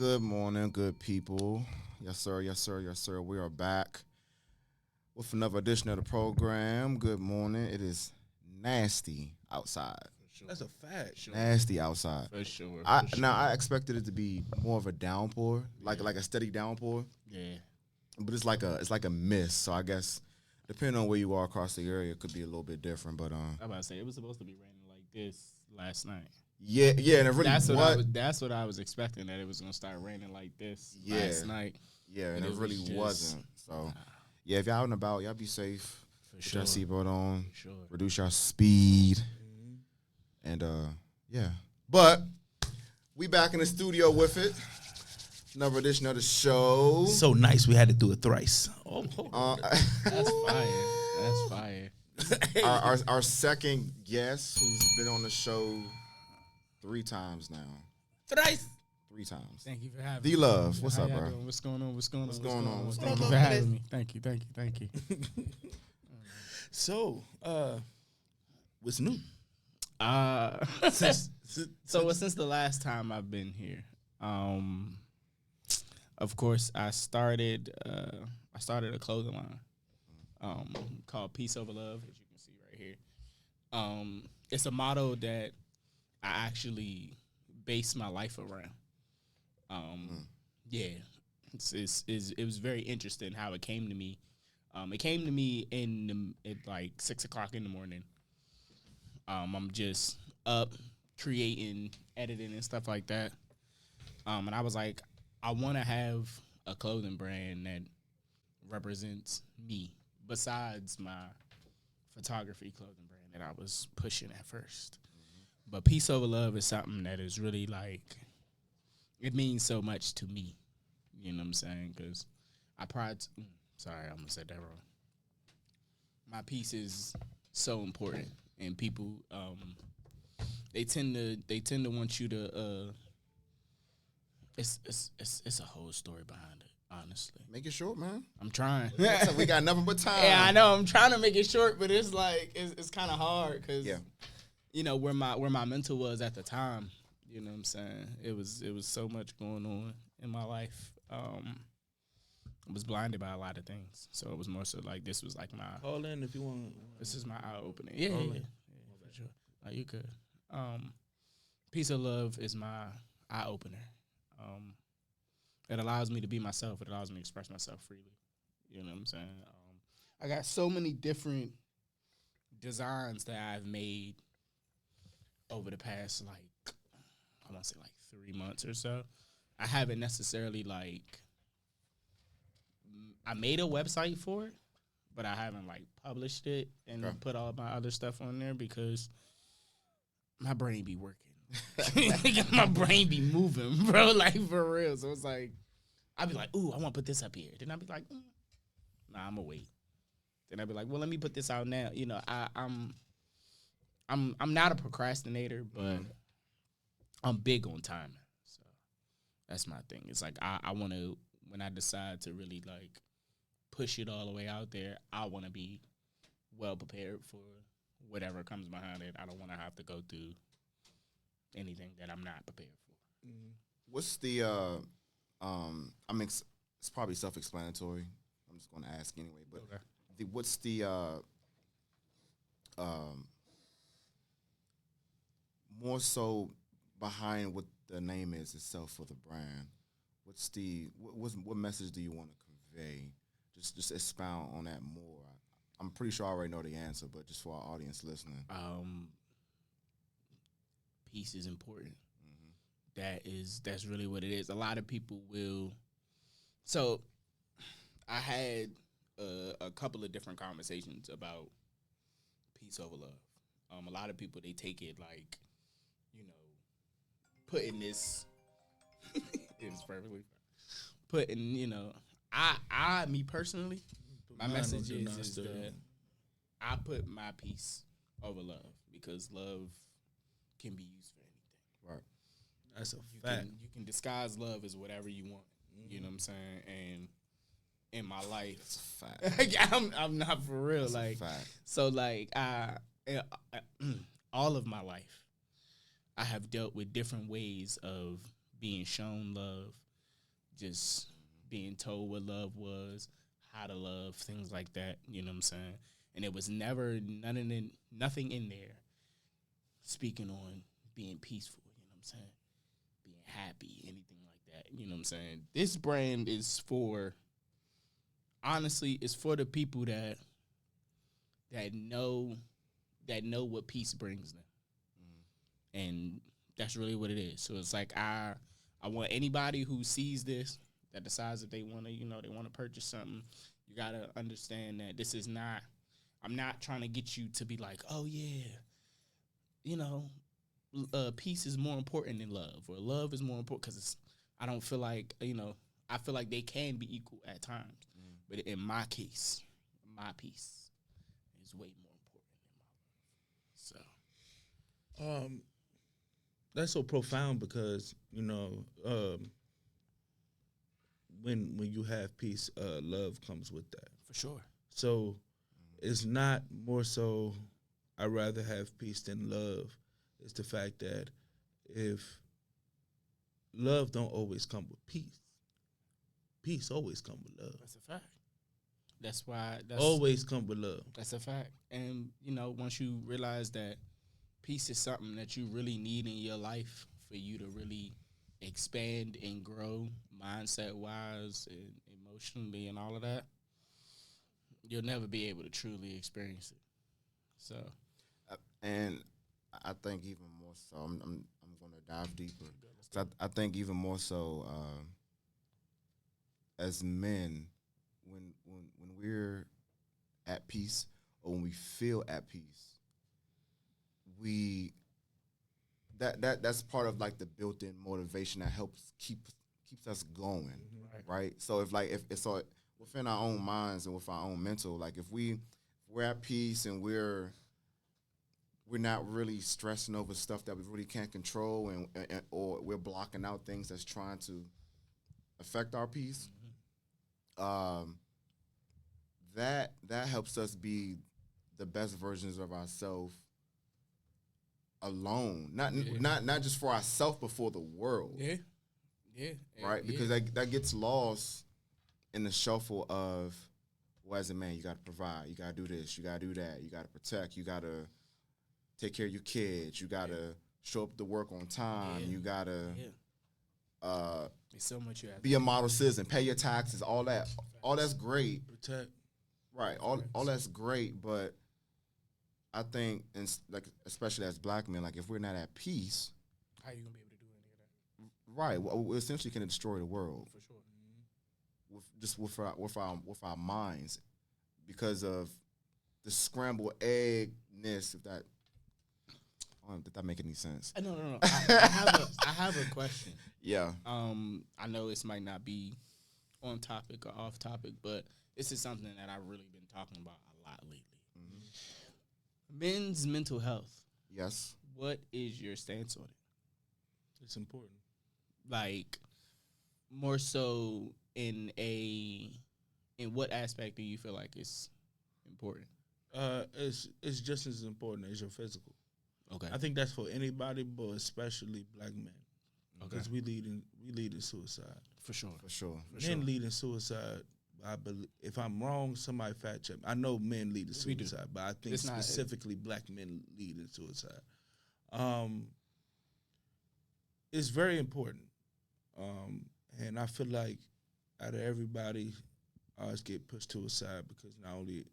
Good morning, good people. Yes, sir, yes, sir, yes, sir. We are back with another edition of the program. Good morning. It is nasty outside. Sure. That's a fact. Sure. Nasty outside. For sure. Now, I expected it to be more of a downpour, like a steady downpour. Yeah. But it's like a mist. So I guess depending on where you are across the area, it could be a little bit different. But I'm about to say it was supposed to be raining like this last night. Yeah, and it really that's what I was expecting, that it was gonna start raining like this last night. Yeah, and it really wasn't. So if y'all out and about, y'all be safe. Put your seatbelt on. Reduce your speed. And But we back in the studio with it. Another edition of the show. So nice we had to do it thrice. That's fire. That's fire. Our second guest who's been on the show 3 times now. Thrice. 3 times. Thank you for having me. DLove, what's up, bro? What's going on? Thank you for having me. Thank you. So, what's new? Since the last time I've been here, of course I started a clothing line called Peace Over Love, as you can see right here. It's a motto that I actually base my life around. It was very interesting how it came to me. It came to me at like 6 o'clock in the morning. I'm just up creating, editing, and stuff like that. And I was like, I want to have a clothing brand that represents me, besides my photography clothing brand that I was pushing at first. But Peace Over Love is something that is really like, it means so much to me. You know what I'm saying? Because I'm going to say that wrong. My peace is so important. And people, they tend to want you to, it's a whole story behind it, honestly. Make it short, man. I'm trying. We got nothing but time. Yeah, I know. I'm trying to make it short, but it's like, it's kind of hard because, you know, where my mental was at the time, you know what I'm saying? It was so much going on in my life. I was blinded by a lot of things. So it was more so like, this was like my... Call in if you want. This is my eye-opening. Yeah, for sure. No, you could. Peace of Love is my eye-opener. It allows me to be myself. It allows me to express myself freely. You know what I'm saying? I got so many different designs that I've made over the past, like, I want to say like 3 months or so. I haven't necessarily, like, I made a website for it, but I haven't, like, published it and put all my other stuff on there because my brain be working. My brain be moving, bro, like, for real. So it's like, I'd be like, ooh, I want to put this up here. Then I'd be like, nah, I'm going to wait. Then I'd be like, well, let me put this out now. You know, I'm not a procrastinator, but I'm big on timing. So that's my thing. It's like, I want to, when I decide to really, like, push it all the way out there, I want to be well prepared for whatever comes behind it. I don't want to have to go through anything that I'm not prepared for. What's the I mean, it's probably self-explanatory. I'm just going to ask anyway, but what's the more so behind what the name is itself for the brand? What's what message do you want to convey? Just expound on that more. I'm pretty sure I already know the answer, but just for our audience listening. Peace is important. That's really what it is. A lot of people will. So I had a couple of different conversations about peace over love. A lot of people, they take it like, you know, putting this is perfectly fine. Putting, you know, me personally, my message is that I put my peace over love because love can be used for anything. Right. That's a fact. You can disguise love as whatever you want. You know what I'm saying? And in my life, that's a fact. I'm not for real. That's like, a fact. So like all of my life, I have dealt with different ways of being shown love, just being told what love was, how to love, things like that. You know what I'm saying? And it was never nothing in there speaking on being peaceful. You know what I'm saying? Being happy, anything like that. You know what I'm saying? This brand is for, honestly, it's for the people that know what peace brings them. And that's really what it is. So it's like I want anybody who sees this, that decides that they want to, they want to purchase something, you got to understand that this is not, I'm not trying to get you to be like, oh yeah, peace is more important than love, or love is more important, because I don't feel like, I feel like they can be equal at times. But in my case, my peace is way more important than my love. So. That's so profound because, when you have peace, love comes with that. For sure. So it's not more so I'd rather have peace than love. It's the fact that if love don't always come with peace always come with love. That's a fact. That's why. Always come with love. That's a fact. And, once you realize that peace is something that you really need in your life for you to really expand and grow mindset-wise and emotionally and all of that, you'll never be able to truly experience it. So, and I think even more so, I'm going to dive deeper. I think even more so, as men, when we're at peace, or when we feel at peace, that's part of like the built-in motivation that helps keeps us going, right? So if it's so within our own minds and with our own mental, like if we're at peace and we're not really stressing over stuff that we really can't control, and or we're blocking out things that's trying to affect our peace, that helps us be the best versions of ourselves alone, not just for ourselves, but for the world. Right, because that gets lost in the shuffle of, well, as a man, you got to provide, you got to do this, you got to do that, you got to protect, you got to take care of your kids, you got to show up to work on time, you got to so much you have be a model citizen, pay your taxes, all that's great. Protect. Right, all that's great, but I think, like especially as black men, like if we're not at peace, how are you gonna be able to do any of that? Right, we essentially can destroy the world. For sure. With our minds, because of the scrambled eggness. If that, I don't know, did that make any sense? No. I have a question. Yeah. I know this might not be on topic or off topic, but this is something that I've really been talking about a lot lately. Men's mental health. Yes. What is your stance on it? It's important. Like, more so in what aspect do you feel like it's important? It's just as important as your physical. Okay. I think that's for anybody, but especially black men. Because we lead in suicide. For sure. Men lead in suicide. I believe, if I'm wrong, somebody fact check. I know men lead in suicide, but I think specifically black men lead in suicide. It's very important. And I feel like out of everybody, ours get pushed to a side because not only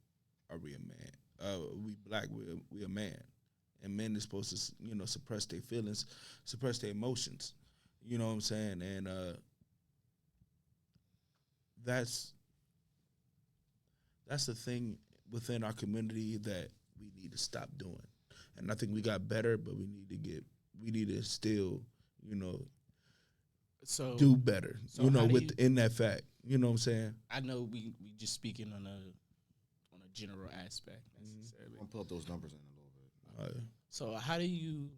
are we a man, we black, we a man. And men are supposed to, suppress their feelings, suppress their emotions. You know what I'm saying? And that's the thing within our community that we need to stop doing. And I think we got better, but we need to still, do better, within that fact. You know what I'm saying? I know we just speaking on a general aspect necessarily. I'll pull up those numbers in a little bit. So how do you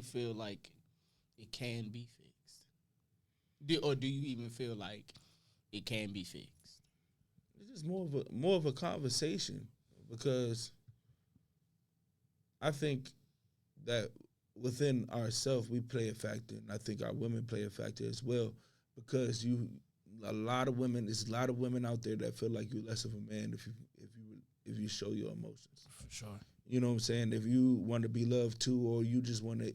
feel like it can be fixed? Or do you even feel like it can be fixed? It's just more of a conversation, because I think that within ourselves we play a factor, and I think our women play a factor as well. because a lot of women. There's a lot of women out there that feel like you're less of a man if you show your emotions. For sure. You know what I'm saying? If you want to be loved too, or you just want to,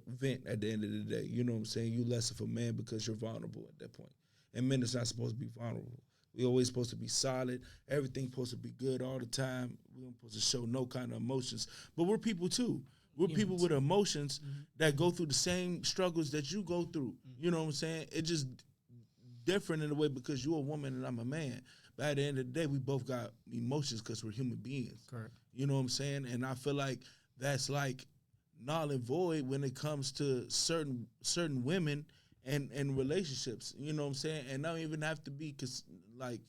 vent at the end of the day, you know what I'm saying? You less of a man because you're vulnerable at that point. And men is not supposed to be vulnerable. We always supposed to be solid. Everything supposed to be good all the time. We don't supposed to show no kind of emotions. But we're people too. We're people with emotions that go through the same struggles that you go through. You know what I'm saying? It's just different in a way because you're a woman and I'm a man. But at the end of the day, we both got emotions because we're human beings. Correct. You know what I'm saying? And I feel like that's like null and void when it comes to certain women and relationships. You know what I'm saying? And don't even have to be like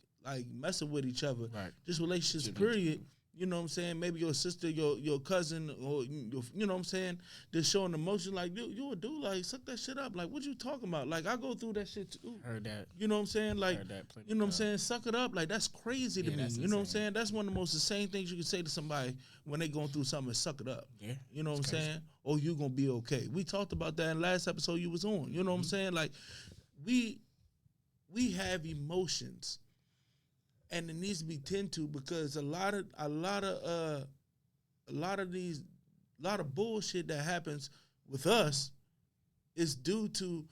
messing with each other. Right. Just relationships, period. You know what I'm saying? Maybe your sister, your cousin, or you know what I'm saying? Just showing emotion like you would do, like suck that shit up. Like what you talking about? Like I go through that shit too. Heard that. You know what I'm saying? Like you know what I'm saying? saying? Suck it up. Like that's crazy to me. You know what I'm saying? That's one of the most insane things you can say to somebody when they going through something. Suck it up. Yeah. You know what I'm saying? Or you gonna be okay. We talked about that in the last episode you was on. You know what I'm saying? Like we have emotions. And it needs to be tended to because a lot of bullshit that happens with us is due to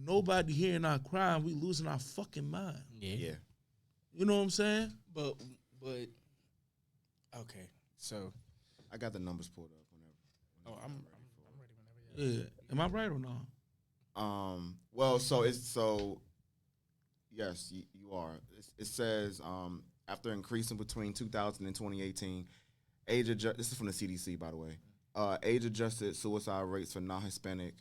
nobody hearing our crying. We losing our fucking mind. Yeah. You know what I'm saying? But okay. So I got the numbers pulled up whenever. I'm ready whenever. Yeah. Am I right or not? Well, yes, you are. It says after increasing between 2000 and 2018, this is from the CDC, by the way. Age-adjusted suicide rates for non-Hispanic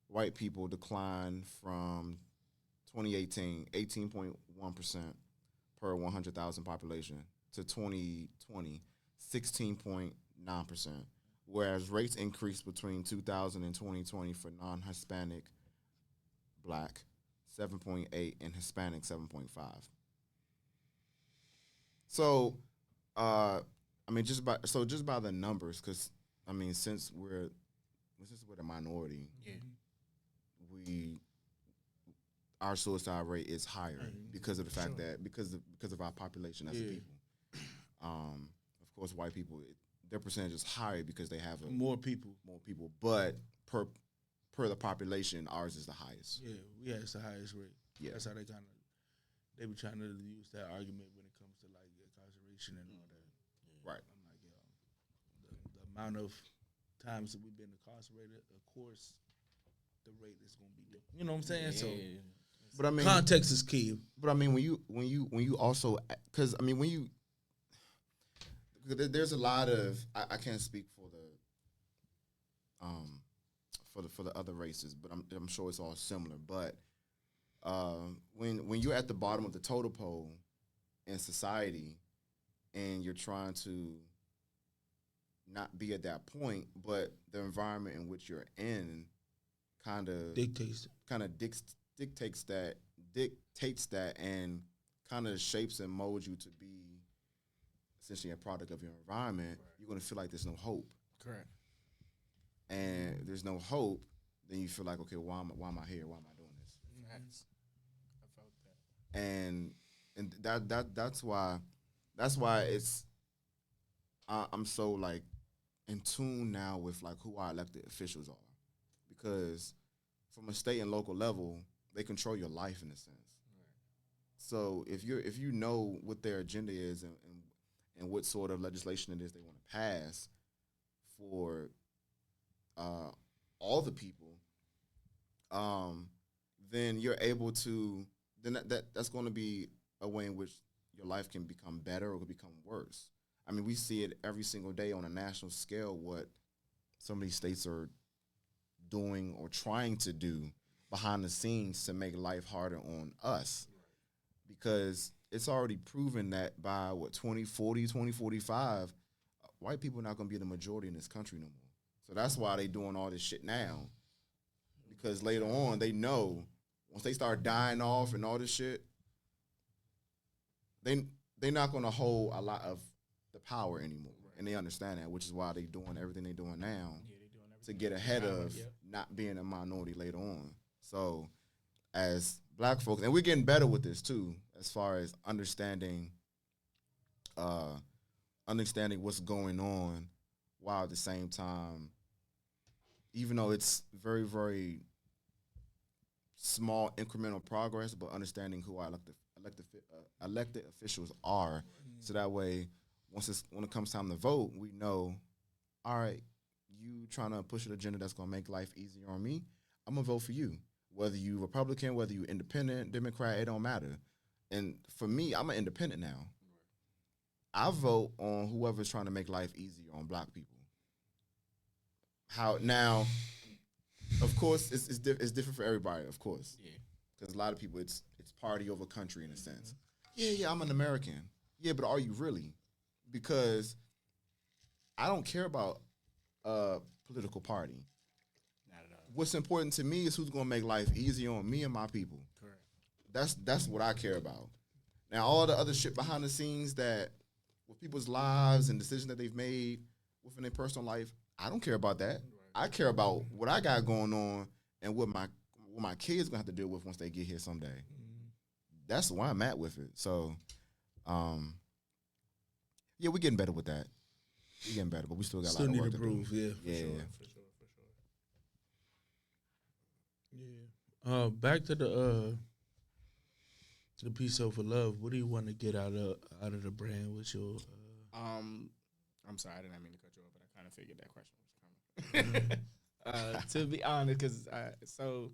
white people declined from 2018, 18.1% per 100,000 population, to 2020, 16.9%, whereas rates increased between 2000 and 2020 for non-Hispanic black, 7.8, and Hispanic 7.5. So, just by the numbers, because since we're the minority, our suicide rate is higher because of the fact that because of our population as a people. Of course, white people, their percentage is higher because they have more people, but per the population, ours is the highest. Yeah, it's the highest rate. Yeah, that's how they be trying to use that argument when it comes to like incarceration and all that. Right. I'm like, the amount of times that we've been incarcerated, of course, the rate is going to be different. You know what I'm saying? So, but context is key. But when you also, because there's a lot of I can't speak for the other races, but I'm sure it's all similar. But when you're at the bottom of the totem pole in society, and you're trying to not be at that point, but the environment in which you're in kind of dictates that, and kind of shapes and molds you to be essentially a product of your environment. Right. You're gonna feel like there's no hope. Correct. And if there's no hope, then you feel like, okay, why am I here? Why am I doing this? Nice. I felt that. And that's why it's I'm so like in tune now with like who our elected officials are, because from a state and local level, they control your life in a sense. Right. So if you know what their agenda is and what sort of legislation it is they want to pass for all the people, then you're able to that's going to be a way in which your life can become better or can become worse. I mean, we see it every single day on a national scale what some of these states are doing or trying to do behind the scenes to make life harder on us. Because it's already proven that by 2040, 2045, white people are not going to be the majority in this country no more. So that's why they doing all this shit now. Because later on, they know once they start dying off and all this shit, they're not going to hold a lot of the power anymore. Right. And they understand that, which is why they're doing everything they're doing now to get ahead of not being a minority later on. So as black folks, and we're getting better with this too, as far as understanding what's going on, while at the same time, even though it's very, very small incremental progress, but understanding who our elected officials are, so that way, when it comes time to vote, we know, all right, you trying to push an agenda that's gonna make life easier on me, I'm gonna vote for you. Whether you Republican, whether you independent, Democrat, it don't matter. And for me, I'm an independent now. I vote on whoever's trying to make life easier on black people. How now? Of course, it's different for everybody. Of course, Yeah. Because a lot of people, it's party over country in a sense. Yeah, I'm an American. Yeah, but are you really? Because I don't care about a political party. Not at all. What's important to me is who's going to make life easier on me and my people. Correct. That's what I care about. Now, all the other shit behind the scenes that with people's lives and decisions that they've made within their personal life, I don't care about that. I care about what I got going on and what my kids gonna have to deal with once they get here someday. Mm-hmm. That's where I'm at with it. So, yeah, we're getting better with that. We're getting better, but we still got a lot of work to prove. Yeah, for sure. Yeah. Back to the Peace Over Love. What do you want to get out of the brand? What's your I'm sorry, I didn't mean to cut you off, but I kind of figured that question was coming. To be honest, because so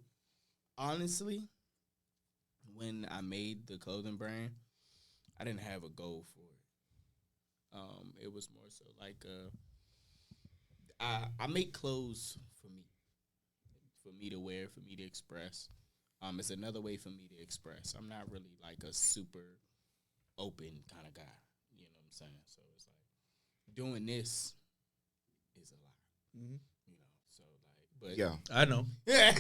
honestly, when I made the clothing brand, I didn't have a goal for it. It was more so like I make clothes for me to wear, for me to express. It's another way for me to express. I'm not really like a super open kind of guy. You know what I'm saying? So it's like doing this is a lot. Mm-hmm. You know, so like, but yeah, I know. Yeah,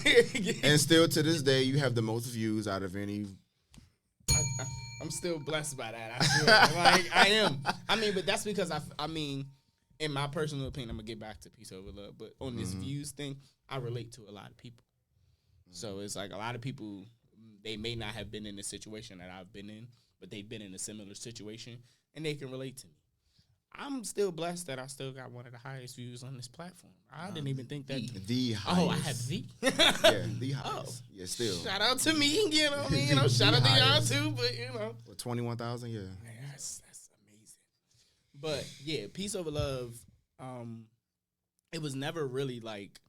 and still to this day, you have the most views out of any. I'm still blessed by that. I swear. Like I am. I mean, but that's because I mean, in my personal opinion, I'm gonna get back to Peace Over Love. But on this views thing, I relate to a lot of people. So it's like a lot of people, they may not have been in the situation that I've been in, but they've been in a similar situation, and they can relate to me. I'm still blessed that I still got one of the highest views on this platform. I didn't even think that. The highest. Oh, I have the. Yeah, the highest. Yeah, still. Shout out to me, you know what I mean? You know, shout out to y'all too, but you know. What, 21,000? Yeah. That's amazing. But yeah, Peace Over Love, it was never really like,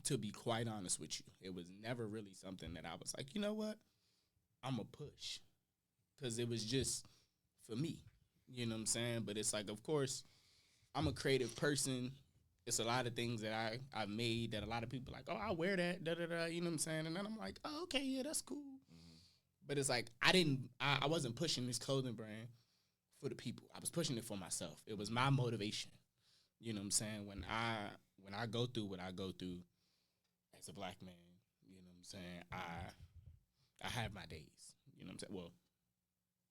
to be quite honest with you, it was never really something that I was like, you know what, I'm going to push. Because it was just for me, you know what I'm saying? But it's like, of course, I'm a creative person. It's a lot of things that I've made that a lot of people are like, oh, I wear that, da-da-da, you know what I'm saying? And then I'm like, oh, okay, yeah, that's cool. Mm-hmm. But it's like, I wasn't pushing this clothing brand for the people. I was pushing it for myself. It was my motivation. You know what I'm saying? When I go through what I go through as a black man, you know what I'm saying? I have my days. You know what I'm saying? Well,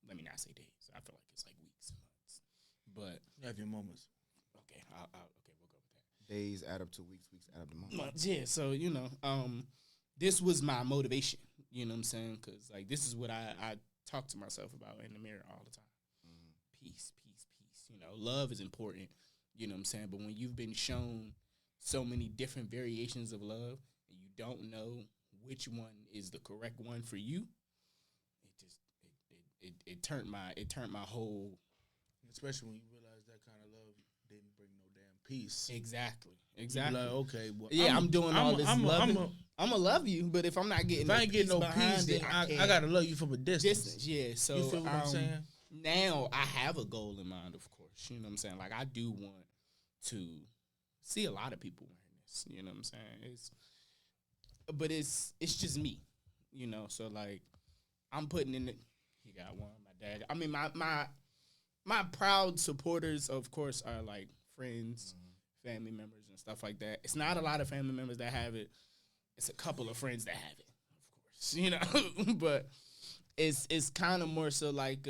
let me not say days. I feel like it's like weeks and months. But you have your moments. Okay, okay, we'll go with that. Days add up to weeks, weeks add up to months. Yeah, so you know, this was my motivation. You know what I'm saying? Because like this is what I talk to myself about in the mirror all the time. Mm-hmm. Peace. You know, love is important. You know what I'm saying? But when you've been shown so many different variations of love and you don't know which one is the correct one for you, it turned my whole. Especially when you realize that kind of love didn't bring no damn peace. Exactly. Like, okay, well, yeah, I'm doing all this loving. I'm gonna love you, but if I'm not getting, if I ain't getting no peace, then I gotta love you from a distance. Yeah. So you feel what I'm saying? Now I have a goal in mind, of course. You know what I'm saying? Like I do want to see a lot of people wearing this. You know what I'm saying? But it's just me. You know, so like I'm putting in it. He got one. My dad. I mean, my proud supporters, of course, are like friends, family members, and stuff like that. It's not a lot of family members that have it. It's a couple of friends that have it, of course. You know, but it's kind of more so like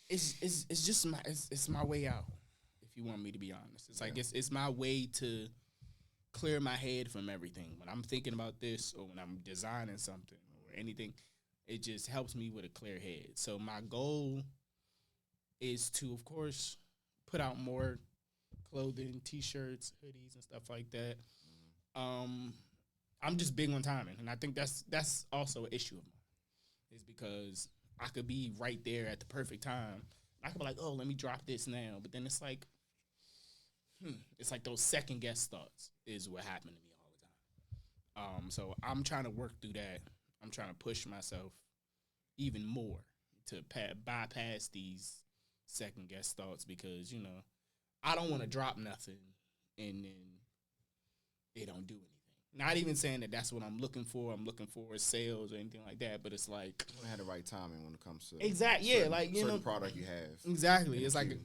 it's just my way out. If you want me to be honest, it's like it's my way to clear my head from everything. When I'm thinking about this or when I'm designing something or anything, it just helps me with a clear head. So my goal is to, of course, put out more clothing, T-shirts, hoodies, and stuff like that. I'm just big on timing, and I think that's also an issue of mine, is because I could be right there at the perfect time. I could be like, oh, let me drop this now, but then it's like those second guess thoughts is what happened to me all the time. So I'm trying to work through that. I'm trying to push myself even more to bypass these second guess thoughts, because I don't want to drop nothing and then it don't do anything. Not even saying that that's what I'm looking for. I'm looking for sales or anything like that. But it's like, you want to have the right timing when it comes to exactly, yeah, like certain product you have. Exactly, it's like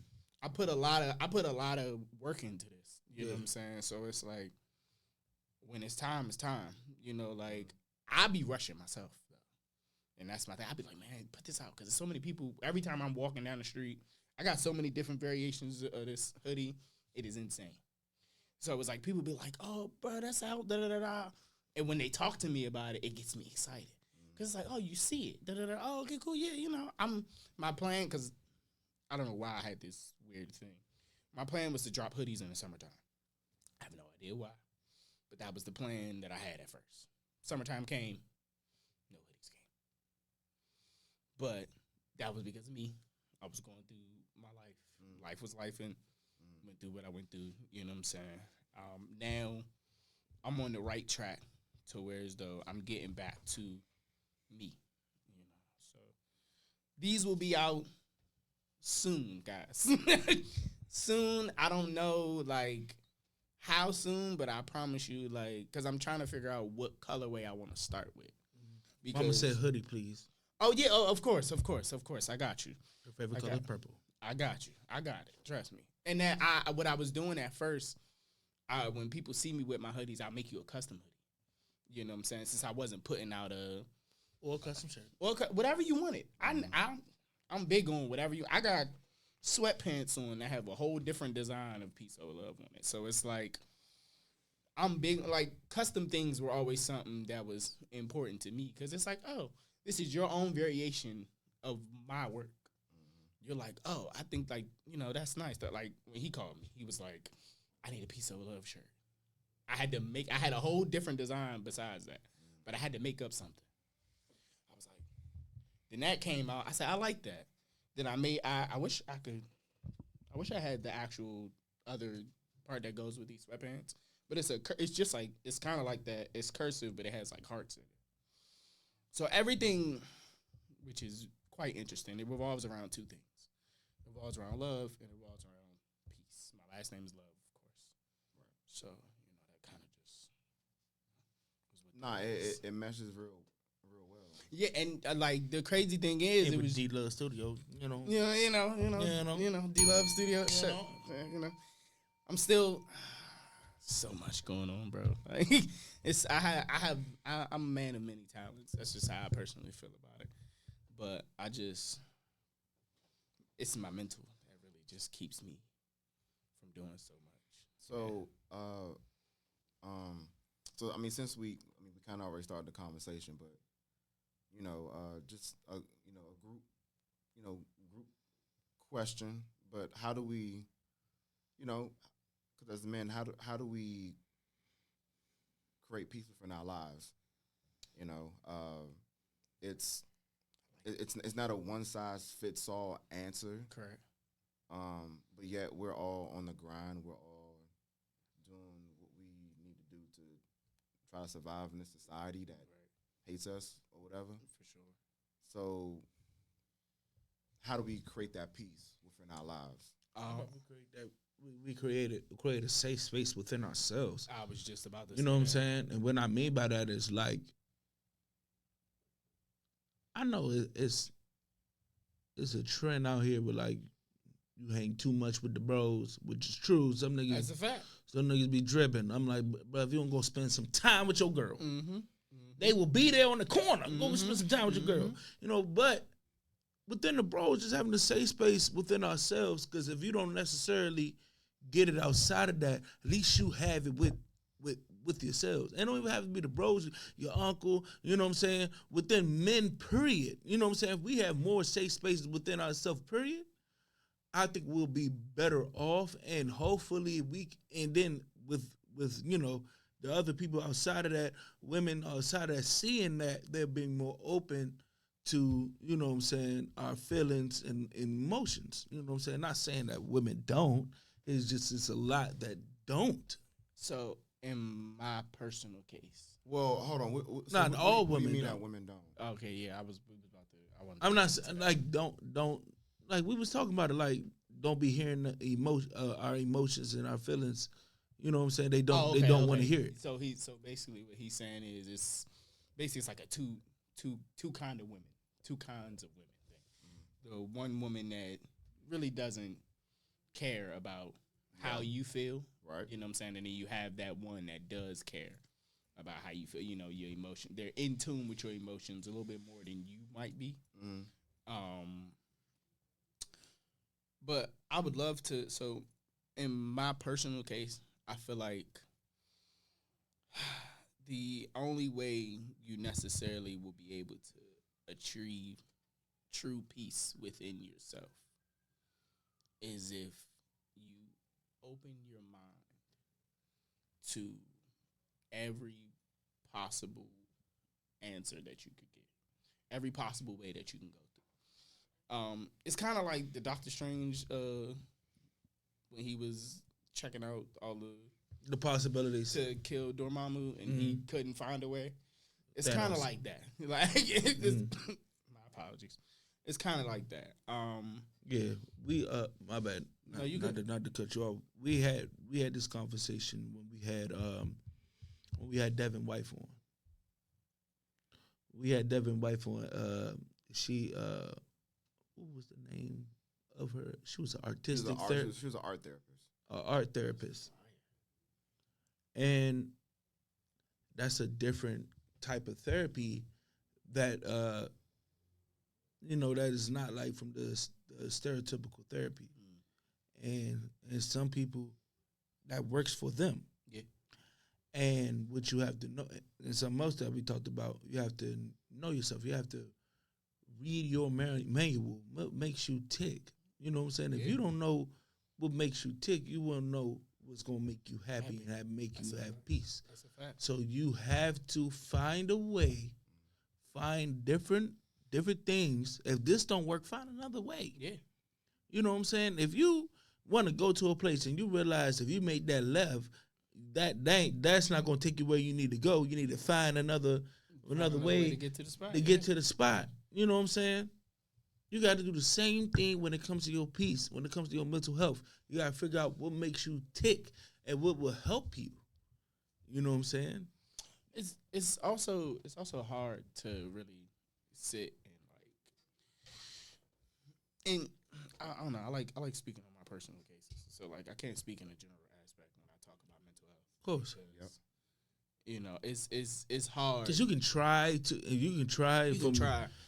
I put a lot of work into this. You know what I'm saying? So it's like, when it's time, it's time. Like, I be rushing myself though, and that's my thing. I be like, man, put this out, because there's so many people. Every time I'm walking down the street, I got so many different variations of this hoodie. It is insane. So it was like, people be like, oh, bro, that's out, da-da-da-da. And when they talk to me about it, it gets me excited. Because it's like, oh, you see it, da-da-da. Oh, okay, cool, yeah, my plan, because I don't know why I had this weird thing. My plan was to drop hoodies in the summertime. I have no idea why, but that was the plan that I had at first. Summertime came, no hoodies came. But that was because of me. I was going through my life. Life was life, and went through what I went through, you know what I'm saying? Now I'm on the right track to where as though I'm getting back to me, So these will be out soon, guys. Soon. I don't know, like, how soon, but I promise you, like, because I'm trying to figure out what colorway I want to start with. Because Mama said hoodie, please. Oh, yeah, of course. I got you. Your favorite color is purple. I got you. I got it. Trust me. And then what I was doing at first, when people see me with my hoodies, I'll make you a custom hoodie. You know what I'm saying? Since I wasn't putting out or a custom shirt, or whatever you wanted. I'm big on whatever you. I got sweatpants on that have a whole different design of Peace Over Love on it. So it's like, I'm big, like, custom things were always something that was important to me, because it's like, oh, this is your own variation of my work. You're like, oh, I think, like, that's nice. That, like, when he called me, he was like, I need a Peace Over Love shirt. I had a whole different design besides that, but I had to make up something. I was like, then that came out. I said, I like that. Then I wish I had the actual other part that goes with these sweatpants, but it's just like, it's kind of like that. It's cursive, but it has like hearts in it. So everything, which is quite interesting, it revolves around two things. It revolves around love, and it revolves around peace. My last name is Love, of course. Right. So, that kind of just was what it meshes real well. Yeah, and like, the crazy thing is, it was DLove Studio, DLove Studio. I'm still so much going on, bro. Like, I'm a man of many talents. That's just how I personally feel about it. But it's my mental that really just keeps me from doing so much. So I mean, since we kind of already started the conversation, but just a group question. But how do we, because as men, how do we create peace within our lives? It's not a one size fits all answer. Correct. But yet we're all on the grind. We're all doing what we need to do to try to survive in this society that hates us or whatever. For sure. So how do we create that peace within our lives? We create a safe space within ourselves. I was just about to say, you know what I'm saying? And what I mean by that is, like, I know it's a trend out here where, like, you hang too much with the bros, which is true. Some niggas, that's a fact. Some niggas be dripping. I'm like, bro, if you don't go spend some time with your girl, they will be there on the corner. Go spend some time with your girl. But within the bros, just having a safe space within ourselves, because if you don't necessarily get it outside of that, at least you have it with with yourselves. It don't even have to be the bros, your uncle, you know what I'm saying? Within men, period. You know what I'm saying? If we have more safe spaces within ourselves, period, I think we'll be better off, and hopefully and then with the other people outside of that, women outside of that, seeing that, they're being more open to, you know what I'm saying, our feelings and emotions. You know what I'm saying? Not saying that women don't. It's a lot that don't. So in my personal case, well, hold on. Not all women. What do you mean don't. that women don't? Okay, yeah, we was about to. I'm not like don't like we was talking about it. Like, don't be hearing the our emotions and our feelings. You know what I'm saying? They don't want to hear it. So basically what he's saying is it's like a two kind of women, two kinds of women thing. The one woman that really doesn't care about how you feel, right? You know what I'm saying? And then you have that one that does care about how you feel. You know, your emotion. They're in tune with your emotions a little bit more than you might be. But I would love to. So, in my personal case, I feel like the only way you necessarily will be able to achieve true peace within yourself is if you open your mind to every possible answer that you could get, every possible way that you can go through. It's kind of like the Doctor Strange when he was checking out all the possibilities to kill Dormammu and he couldn't find a way. It's kind of like that. Like, my apologies. It's kind of like that. Yeah, we my bad. No, you not to cut you off. We had this conversation when we had Devin Wife on. We had Devin Wife on. She what was the name of her? She was an artistic therapist. She was an art therapist. Art therapist. And that's a different type of therapy that that is not like from the stereotypical therapy. And some people that works for them. Yeah. And what you have to know, and something else that we talked about, you have to know yourself. You have to read your manual. What makes you tick? You know what I'm saying? If you don't know what makes you tick, you won't know what's gonna make you happy and make you have peace. That's a fact. So you have to find a way, find different things. If this don't work, find another way. Yeah. You know what I'm saying? If you want to go to a place and you realize if you make that left, that's not gonna take you where you need to go. You need to find another way to get to the spot. Get to the spot. You know what I'm saying? You got to do the same thing when it comes to your peace, when it comes to your mental health. You got to figure out what makes you tick and what will help you. You know what I'm saying? It's also hard to really sit and I don't know. I like speaking on my personal cases. So like I can't speak in a general aspect when I talk about mental health. Of course. You know, it's hard because you can try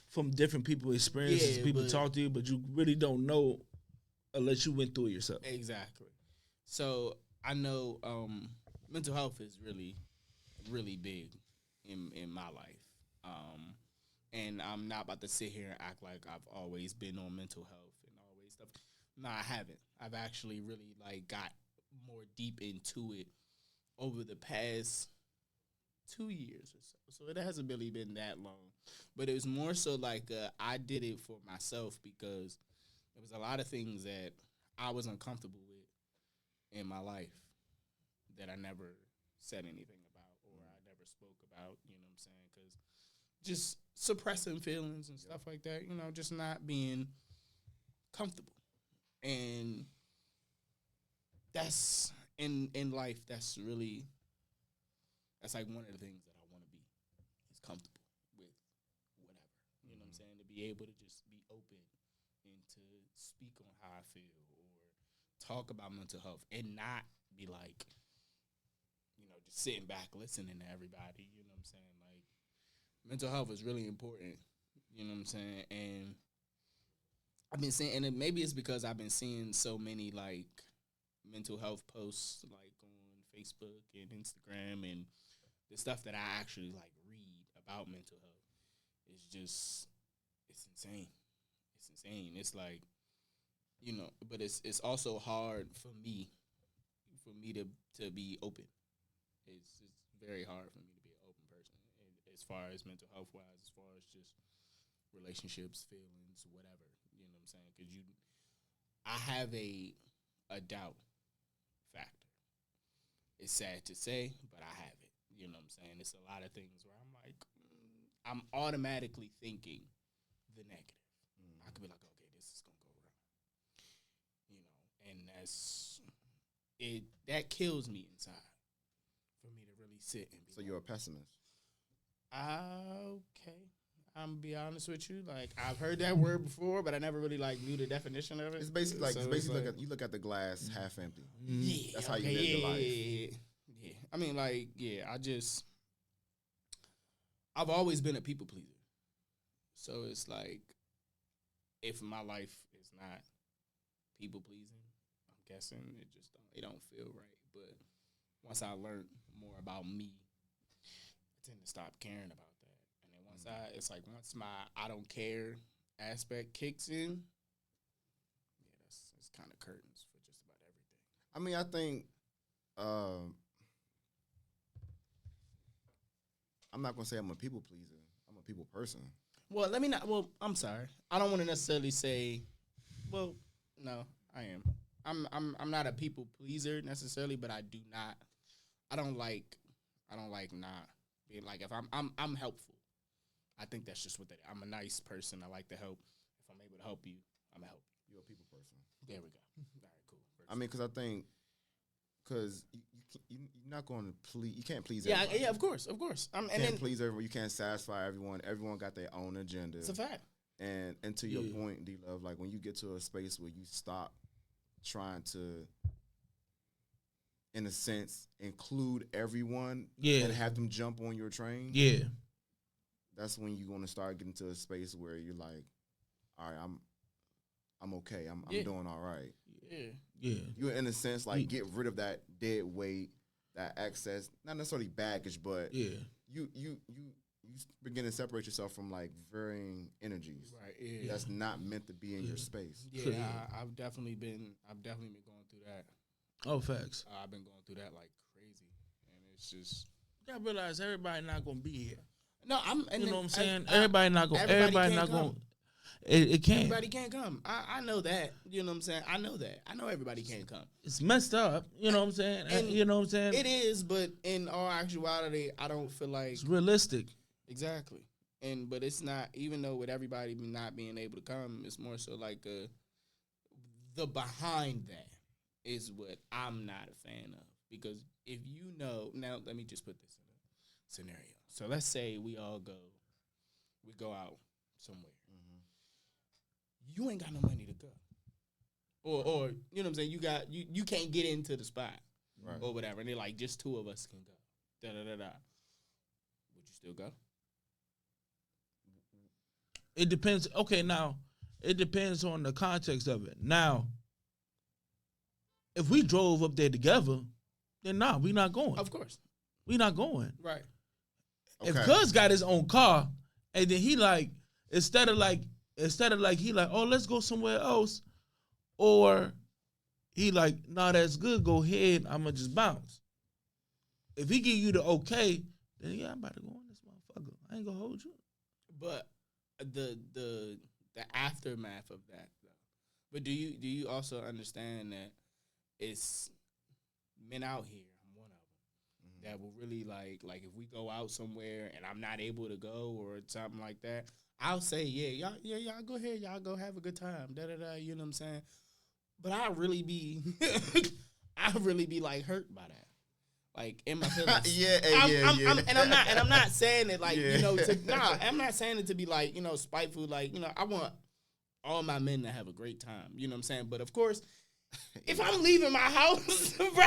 from different people's experiences. People talk to you, but you really don't know unless you went through it yourself. Exactly. So I know mental health is really, really big in my life. And I'm not about to sit here and act like I've always been on mental health and always stuff. No, I haven't. I've actually really like got more deep into it over the past 2 years or so. So it hasn't really been that long. But it was more so like I did it for myself because there was a lot of things that I was uncomfortable with in my life that I never said anything about or I never spoke about, you know what I'm saying? Because just suppressing feelings and stuff like that, you know, just not being comfortable. And that's, in life, that's like one of the things that I want to be, is comfortable with whatever. You know what I'm saying? To be able to just be open and to speak on how I feel or talk about mental health and not be like, you know, just sitting back listening to everybody. You know what I'm saying? Like, mental health is really important. You know what I'm saying? And I've been seeing, maybe it's because I've been seeing so many like mental health posts like on Facebook and Instagram and the stuff that I actually like read about mental health is just it's insane. It's insane. It's like, you know, but it's also hard for me to be open. It's very hard for me to be an open person as far as mental health wise, as far as just relationships, feelings, whatever. You know what I'm saying? Because I have a doubt factor. It's sad to say, but I have it. You know what I'm saying? It's a lot of things where I'm like, I'm automatically thinking the negative. I could be like, okay, this is gonna go wrong. You know, and that kills me inside for me to really sit and be. So you're a pessimist. Okay. I'm gonna be honest with you. Like, I've heard that word before, but I never really like knew the definition of it. It's basically like, you look at the glass half empty. Yeah, that's how you live your life. Yeah. I mean, like, I've always been a people pleaser. So it's like, if my life is not people pleasing, I'm guessing it don't feel right. But once I learned more about me, I tend to stop caring about that. And then once my I don't care aspect kicks in, it's kind of curtains for just about everything. I mean, I think I'm not gonna say I'm a people pleaser. I'm a people person. Well, let me not. Well, I'm sorry. I don't want to necessarily say. Well, no, I am. I'm not a people pleaser necessarily, but I don't like not being like, if I'm helpful. I think that's just what that is. I'm a nice person. I like to help. If I'm able to help you, I'm gonna help you. You're a people person. There we go. All right, cool. I mean, because I think, you're not going to please. You can't please everybody. Yeah, of course. You can't please everyone. You can't satisfy everyone. Everyone got their own agenda. It's a fact. And to your point, DLove, like when you get to a space where you stop trying to, in a sense, include everyone and have them jump on your train. Yeah. That's when you're going to start getting to a space where you're like, all right, I'm okay. I'm doing all right. Yeah. You, in a sense, like get rid of that dead weight, that excess, not necessarily baggage, but you begin to separate yourself from like varying energies. Right. Yeah. That's not meant to be in your space. Yeah, I've definitely been going through that. Oh, facts. I've been going through that like crazy, and it's just, you gotta realize everybody not gonna be here. No, you know what I'm saying? Everybody not gonna. It can't. Everybody can't come. I know that. You know what I'm saying? I know that. I know everybody can't come. It's messed up. You know what I'm saying? And you know what I'm saying? It is, but in all actuality, I don't feel like it's realistic. Exactly. But it's not, even though with everybody not being able to come, it's more so like the behind that is what I'm not a fan of. Because if you know, now let me just put this in a scenario. So let's say we go out somewhere. You ain't got no money to go. Or you know what I'm saying, you can't get into the spot. Right. Or whatever. And they're like, just 2 of us can go. Da-da-da-da. Would you still go? It depends. Okay, now, it depends on the context of it. Now, if we drove up there together, then nah, we not going. Of course. We not going. Right. If Cuz got his own car, and then he like, instead of like he like, oh, let's go somewhere else, or he like, nah, that's good, go ahead, I'ma just bounce. If he give you the okay, then yeah, I'm about to go on this motherfucker. I ain't gonna hold you. But the aftermath of that though. But do you also understand that it's men out here, I'm one of them, that will really like if we go out somewhere and I'm not able to go or something like that, I'll say, y'all go ahead, y'all go have a good time, da-da-da, you know what I'm saying? But I really be like hurt by that. Like in my feelings. And I'm not saying it like, I'm not saying it to be like, spiteful, like, I want all my men to have a great time, you know what I'm saying? But of course, if I'm leaving my house, bro,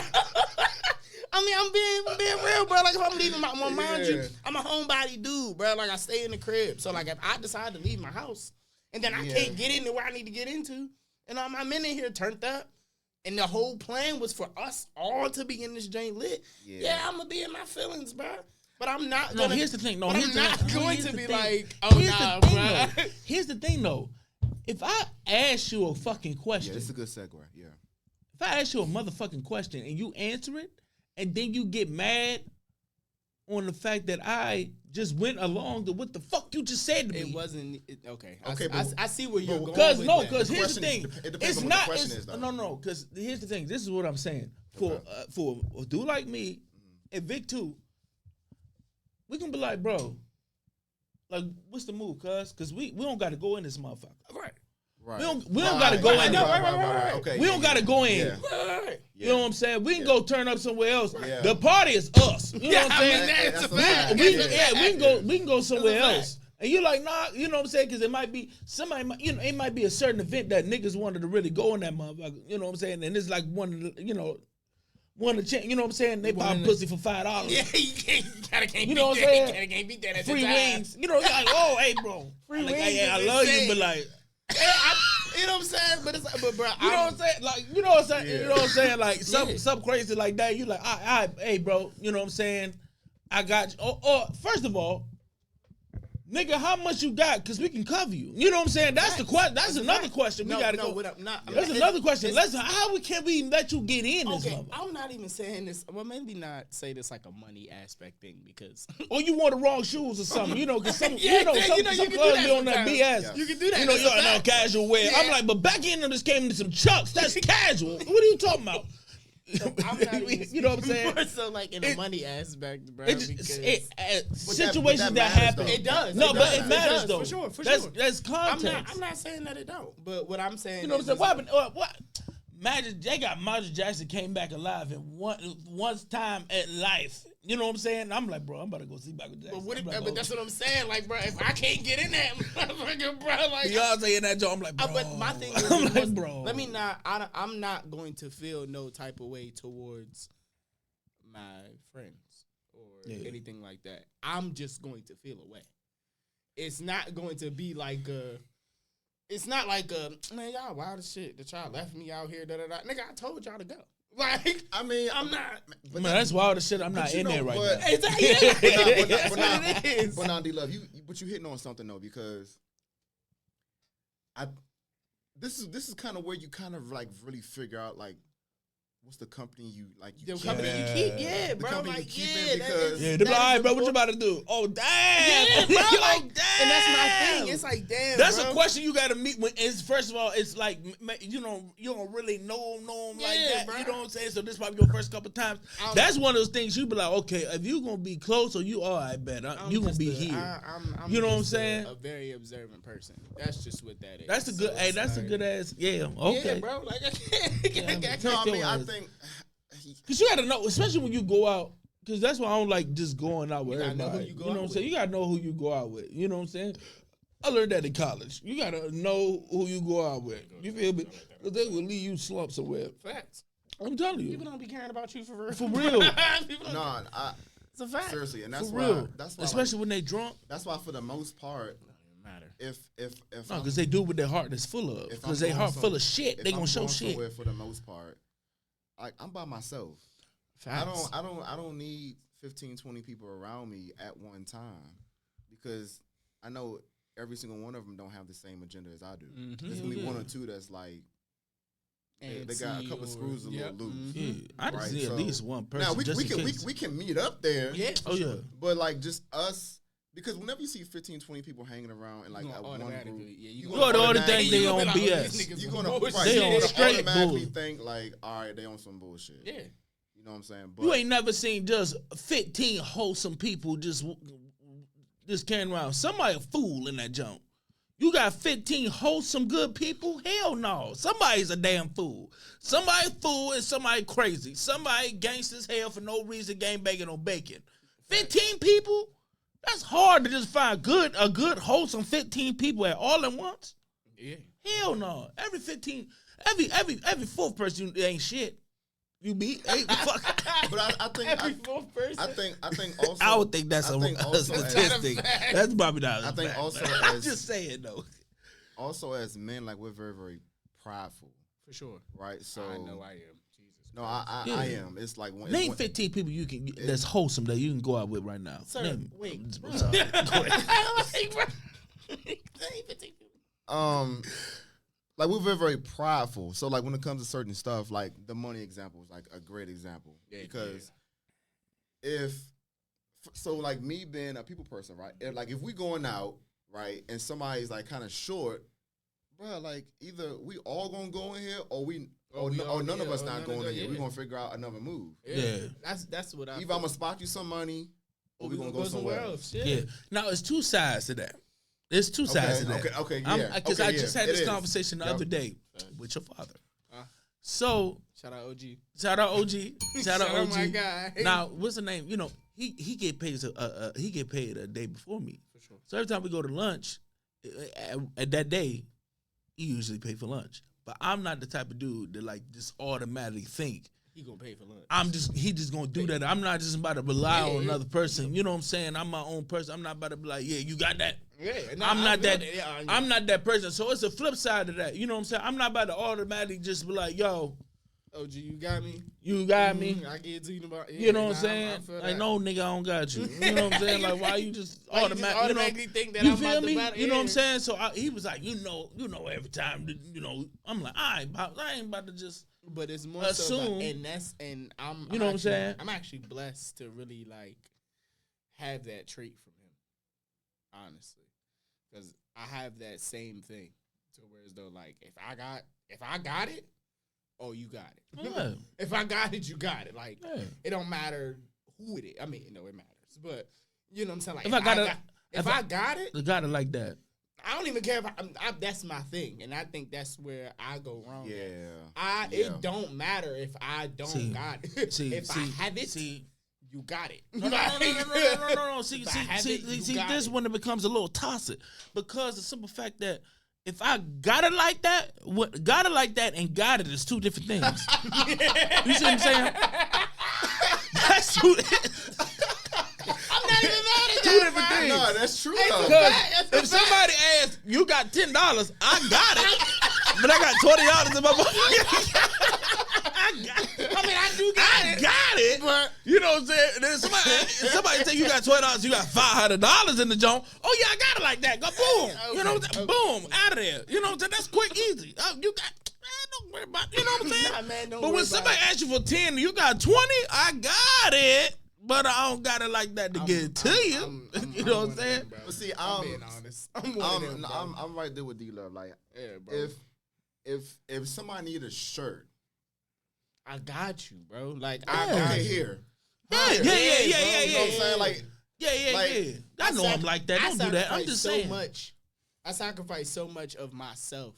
I mean, I'm being real, bro. Like, if I'm leaving mind you, I'm a homebody dude, bro. Like, I stay in the crib. So, like, if I decide to leave my house and then I can't get into where I need to get into, and all my men in here turned up, and the whole plan was for us all to be in this joint lit, I'm gonna be in my feelings, bro. But I'm not gonna. No, here's the thing. No, I'm not going to be like, Here's the thing, though. If I ask you a fucking question. Yeah, it's a good segue, yeah. If I ask you a motherfucking question and you answer it, and then you get mad on the fact that I just went along to what the fuck you just said to me. It wasn't okay. Okay, I see where you're going. Because here's the thing. It depends on what the question is, though. No. Because here's the thing. This is what I'm saying. For a dude like me, and Vic too, we can be like, bro, like, what's the move, cuz? Because we don't got to go in this motherfucker. Right. We don't got to go in. Right. Okay. We don't got to go in. Right. You know what I'm saying? We can go turn up somewhere else. Yeah. The party is us. You know what I'm saying? That's a fact. We can go somewhere else. And you're like, nah, you know what I'm saying? Because it might be somebody, it might be a certain event that niggas wanted to really go in that motherfucker. You know what I'm saying? And it's like one of the, you know what I'm saying? They buy pussy for $5. Yeah, you can't you know what I'm saying? You can't beat that at free the time. wings. You know, you're like, oh, hey, bro. Free like, wings. Hey, I love you, but like. You know what I'm saying? But it's but bro, you know what I'm saying? Like, you know what I'm saying? Yeah. You know what I'm saying? Like some crazy like that. You like, hey, bro. You know what I'm saying? I got you. First of all, nigga, how much you got? Because we can cover you. You know what I'm saying? That's the question. That's another question. We gotta go. That's another question. How can we let you get in this? Okay, I'm not even saying this. Well, maybe not say this like a money aspect thing because. Or you wore the wrong shoes or something. You know, because some some clubs be on that BS. Yeah. You can do that. You know, you're no casual wear. Yeah. I'm like, but back in just came into some chucks. That's casual. What are you talking about? I'm not even you know what I'm saying? More so like in the money aspect, bro. Situations that happen. It does. No, but it matters though. For sure. That's context. I'm not saying that it don't. But what I'm saying, you know what I'm saying? What? Magic Jackson came back alive in one time at life. You know what I'm saying? I'm like, bro, I'm about to go see Michael Jackson. But that's what I'm saying. Like, bro, if I can't get in that motherfucker, bro, like Beyonce in that joint, I'm like, bro. But my thing is, I'm like, bro. I'm not going to feel no type of way towards my friends or anything like that. I'm just going to feel a way. It's not going to be like it's not like man, y'all wild as shit that y'all left me out here. Nigga, I told y'all to go. Like, I mean, I'm not. But man, that's wild as shit. I'm not in there right now. Exactly. But now, DLove, you hitting on something though, because this is kind of where you kind of like really figure out like what's the company you like. Company you keep, bro. Like, because all right, bro. What you about to do? Oh, damn. Yeah, bro. Like, damn. And that's my thing. It's like, damn. That's a question you got to meet when. It's first of all, it's like you don't really know them like that. Bro. You know what I'm saying? So this probably your first couple times. That's one of those things you be like, okay, if you gonna be close or you all right, bet you gonna be here. You know what I'm saying? A very observant person. That's just what that is. That's a good. So that's a good ass. Yeah. Okay. Yeah, bro. Like I can't. I think. Because you got to know, especially when you go out, because that's why I don't like just going out with everybody. You know what I'm saying? You got to know who you go out with. You know what I'm saying? I learned that in college. You got to know who you go out with. You feel me? Because they will leave you slump somewhere. Facts. I'm telling you. People don't be caring about you for real. For real. It's a fact. Seriously, and that's for why. Real. That's why. Especially when they drunk. That's why, for the most part, if no, because they do what their heart is full of. Because their heart full of shit, they gonna show shit. For the most part, like I'm by myself. Facts. I don't need 15, 20 people around me at one time, because I know every single one of them don't have the same agenda as I do. Mm-hmm. There's gonna be one or two that's like they got a couple screws a little loose. Yeah, I just see at least one person. Now we can meet up there. Yeah. Oh yeah. But like just us. Because whenever you see 15, 20 people hanging around in like one group, you go to think they on BS. You're gonna they on straight automatically think like, all right, they on some bullshit. Yeah. You know what I'm saying? But you ain't never seen just 15 wholesome people just carrying around. Somebody a fool in that junk. You got 15 wholesome good people? Hell no. Somebody's a damn fool. Somebody fool and somebody crazy. Somebody gangsters hell for no reason, gang banging on bacon. 15 people? That's hard to just find a good wholesome 15 people at all at once. Yeah. Hell no. Every fourth person ain't shit. You beat fuck. But I think every fourth person. I think also I would think that's a statistic. That's probably not. I think also I'm just saying though. Also as men, like we're very, very prideful For sure. Right? So I know I am. Jesus. No, I am. It's like name 15 people you can that's wholesome that you can go out with right now. Sir, name, wait. I'm sorry. Go ahead. Like we're very, very prideful. So like when it comes to certain stuff, like the money example is like a great example. Yeah, because like me being a people person, right? If we going out, right, and somebody's like kind of short, bro, like either we all gonna go in here or none of us not going in here. We gonna figure out another move. Yeah. That's what I. Either I'm gonna spot you some money or we gonna go somewhere else. Yeah. Now it's two sides to that. There's two sides to that. Okay, yeah. Because I just had this conversation the other day with your father. So shout out OG. Shout out OG. Shout out OG. My guy. Now, what's the name? You know, he get paid he get paid a day before me. For sure. So every time we go to lunch, at that day, he usually pay for lunch. But I'm not the type of dude that like just automatically think he gonna pay for lunch. He just gonna do that. I'm not just about to rely on another person. You know what I'm saying? I'm my own person. I'm not about to be like, yeah, you got that. Yeah, I'm not that. I'm not that person. So it's a flip side of that. You know what I'm saying? I'm not about to automatically just be like, yo, OG, you got me. You got me. I get to you about. Yeah, you know what I'm saying? Like, no, nigga, I don't got you. You know what I'm saying? Like, why you just automatically think that you I'm feel about me? to You know what I'm saying? So he was like, you know, every time, you know, I'm like, I ain't about to just. But it's more assume, I'm you know what I'm saying? I'm actually blessed to really like have that trait from him, honestly, because I have that same thing. To where as though like if I got it, oh you got it. Yeah. If I got it, you got it. Like it don't matter who it is. I mean, it matters, but you know what I'm saying. Like if I got it, got it like that. I don't even care if that's my thing, and I think that's where I go wrong. Yeah, it don't matter if I don't got it. If I have it, you got it. No. See, this is when it becomes a little toxic because the simple fact that if I got it like that, and got it is two different things. You see what I'm saying? That's two. I'm not even mad at two different things. No, that's true. If somebody asks, you got $10, I got it, but I got $20 in my pocket. I got it, but you know what I'm saying? Then somebody say you got $20, you got $500 in the joint. Oh yeah, I got it like that. Go boom. Okay, you know what I'm saying? Boom, out of there. You know what I'm saying? That's quick, easy. You got. Don't worry about it. You know what I'm saying? But when somebody asks you for 10, you got 20. I got it. But I don't got it like that to get it to you. You know what I'm saying? But see, I'm being honest. I'm right there with DLove. Like, bro. If somebody need a shirt, I got you, bro. Like, I got here. Yeah. You know what I'm saying? Like, yeah. I know I'm like that. Don't do that. I'm just saying. I sacrifice so much of myself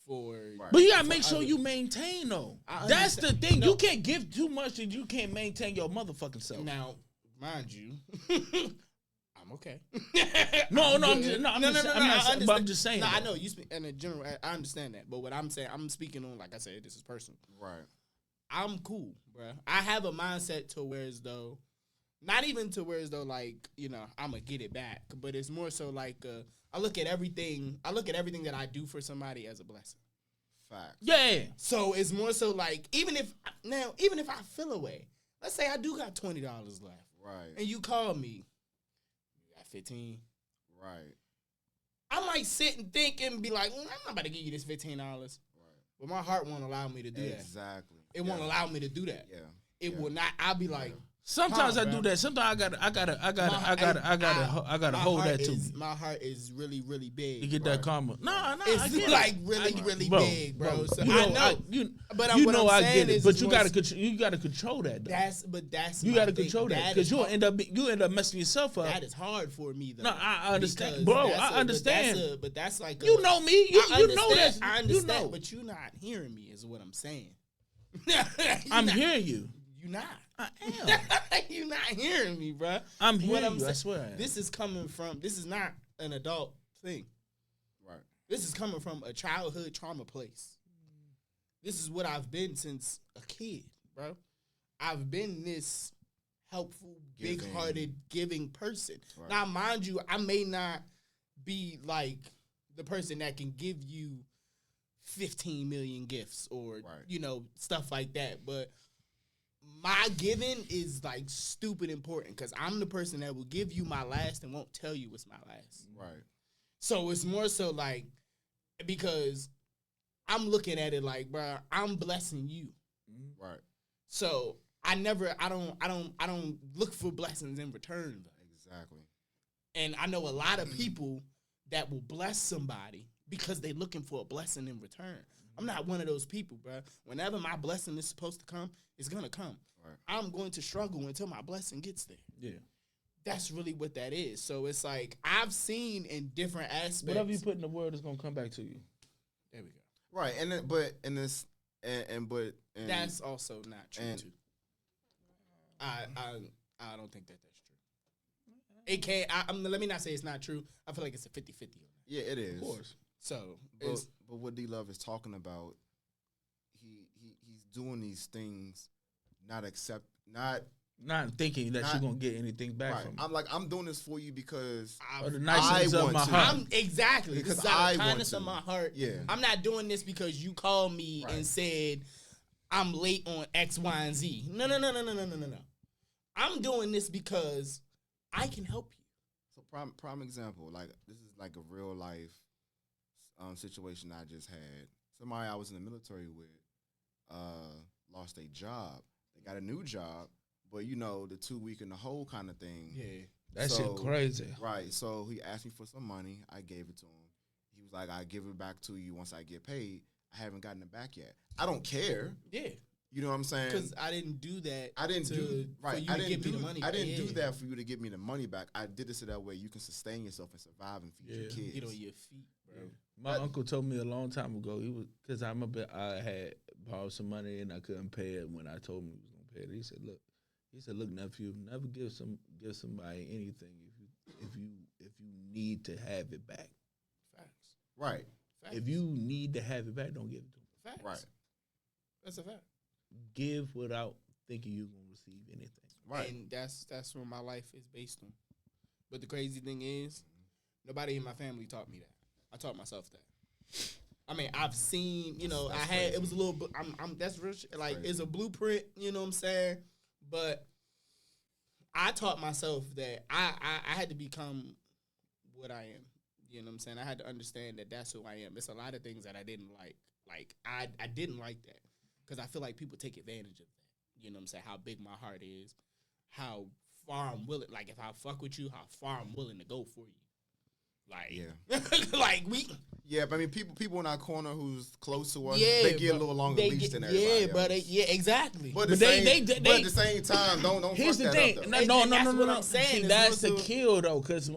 for. But you gotta make sure you maintain though. That's the thing. No. You can't give too much and you can't maintain your motherfucking self. Now, mind you, I'm okay. I'm just saying. No, I know you speak in a general. I understand that, but what I'm saying, I'm speaking on. Like I said, this is personal. Right. I'm cool, bro. I have a mindset to where as though, not even to where as though like I'm gonna get it back, but it's more so like I look at everything that I do for somebody as a blessing. Fact. Yeah. So it's more so like even if I feel away, let's say I do got $20 left, right? And you call me, you got 15, right? I might sit and think and be like, I'm not about to give you this $15, right? But my heart won't allow me to do that. Exactly. It won't allow me to do that. Yeah. It will not. I'll be like. Sometimes I do that. Sometimes I gotta hold that to me. My heart is really, really big. You get that karma. No, it's like really big, bro. So I know. I get it, but you gotta control that. That's you gotta control that because you end up messing yourself up. That is hard for me though. No, I understand, bro. I understand. But that's like you know me. You know that. I understand, but you're not hearing me. Is what I'm saying. I'm hearing you. You're not. I am. You're not hearing me, bro. I'm hearing you. I swear. This is not an adult thing. Right. This is coming from a childhood trauma place. This is what I've been since a kid, bro. I've been this helpful, big-hearted, giving person. Right. Now, mind you, I may not be like the person that can give you 15 million gifts or, Right. you know, stuff like that. But my giving is like stupid important because I'm the person that will give you my last and won't tell you it's my last. Right. So it's more so like, because I'm looking at it like, bro, I'm blessing you. Right. So I don't look for blessings in return. Exactly. And I know a lot of people that will bless somebody because they're looking for a blessing in return. I'm not one of those people, bro. Whenever my blessing is supposed to come, it's going to come. Right. I'm going to struggle until my blessing gets there. Yeah. That's really what that is. So it's like I've seen in different aspects. Whatever you put in the word is gonna come back to you. There we go. Right. And then, but in this and That's also not true and- too. I don't think that's true. It can't. Let me not say it's not true. I feel like it's a 50-50. yeah, it is. Of course. So But what DLove is talking about, he's doing these things, not Not thinking that Not- you're gonna get anything back right. from it. I'm like, I'm doing this for you because Or the niceness of want my to. heart. exactly Because because out I of want kindness to. of my heart. Yeah. I'm not doing this because you called me Right. and said I'm late on X, Y, and Z. No. I'm doing this because I can help you. So prime example, like this is like a real life situation I just had. Somebody I was in the military with lost a job. They got a new job, but you know the 2 week in the hole kind of thing. Yeah. That shit crazy. Right. So he asked me for some money. I gave it to him. He was like, "I give it back to you once I get paid." I haven't gotten it back yet. I don't care. Yeah. You know what I'm saying? Because I didn't do that. I didn't do right. For you I to didn't give me do the money. I didn't do Yeah. that for you to give me the money back. I did this so that way you can sustain yourself and survive and feed your Yeah. kids. Get on your feet, bro. My uncle told me a long time ago. He was because I had borrowed some money and I couldn't pay it when I told him he was gonna pay it. He said, look, nephew, never give somebody anything if you need to have it back. Facts. Right. Facts. If you need to have it back, don't give it to him. Facts. Right. That's a fact. Give without thinking you're gonna receive anything. Right. And that's what my life is based on. But the crazy thing is, nobody in my family taught me that. I taught myself that. I mean, I've seen, you know, That's I had crazy. it was a little. That's rich. Like crazy. it's a blueprint. You know what I'm saying? But I taught myself that I had to become what I am. You know what I'm saying? I had to understand that that's who I am. It's a lot of things that I didn't like. Like I didn't like that because I feel like people take advantage of that. You know what I'm saying? How big my heart is, how far I'm willing. Like if I fuck with you, how far I'm willing to go for you. Like Yeah. like we. Yeah, but I mean, people in our corner who's close to us, Yeah, they get a bro. little longer leash than everybody Yeah, else. bro. Exactly. But, But the they- same, they- but at the same time, don't Here's fuck the that thing. up, though. No, And no, that's no. what I'm saying. See, It's that's the more so- kill though, because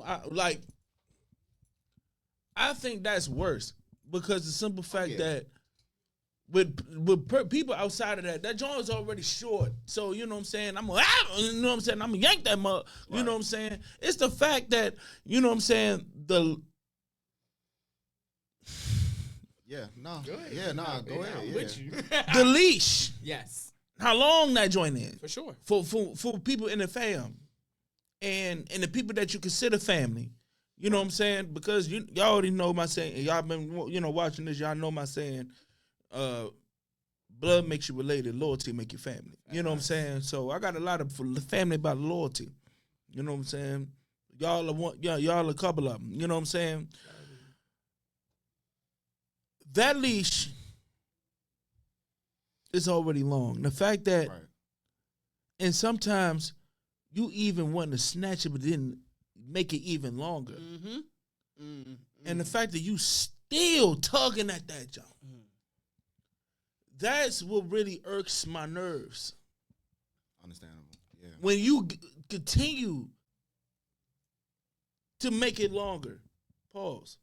I think that's worse because the simple fact yeah. that people outside of that joint is already short. So you know what I'm saying. I'm gonna yank that mug. You know what I'm saying. It's the fact that you know what I'm saying. Yeah, no. Go ahead. Yeah, nah, go ahead. I'm Yeah. with you. The leash. Yes, How long that joint is for sure. for people in the fam, and the people that you consider family. You know what I'm saying? Because y'all already know my saying. Y'all been watching this. Y'all know my saying. Blood makes you related. Loyalty make you family. You know what I'm saying? So I got a lot of family by loyalty. You know what I'm saying? Y'all are one. Y'all a couple of them. You know what I'm saying? That leash is already long. The fact that, Right. and sometimes you even want to snatch it, but then make it even longer. Mm-hmm. Mm-hmm. And the fact that you still tugging at that jump, that's what really irks my nerves. Understandable. Yeah. When you continue to make it longer. Pause.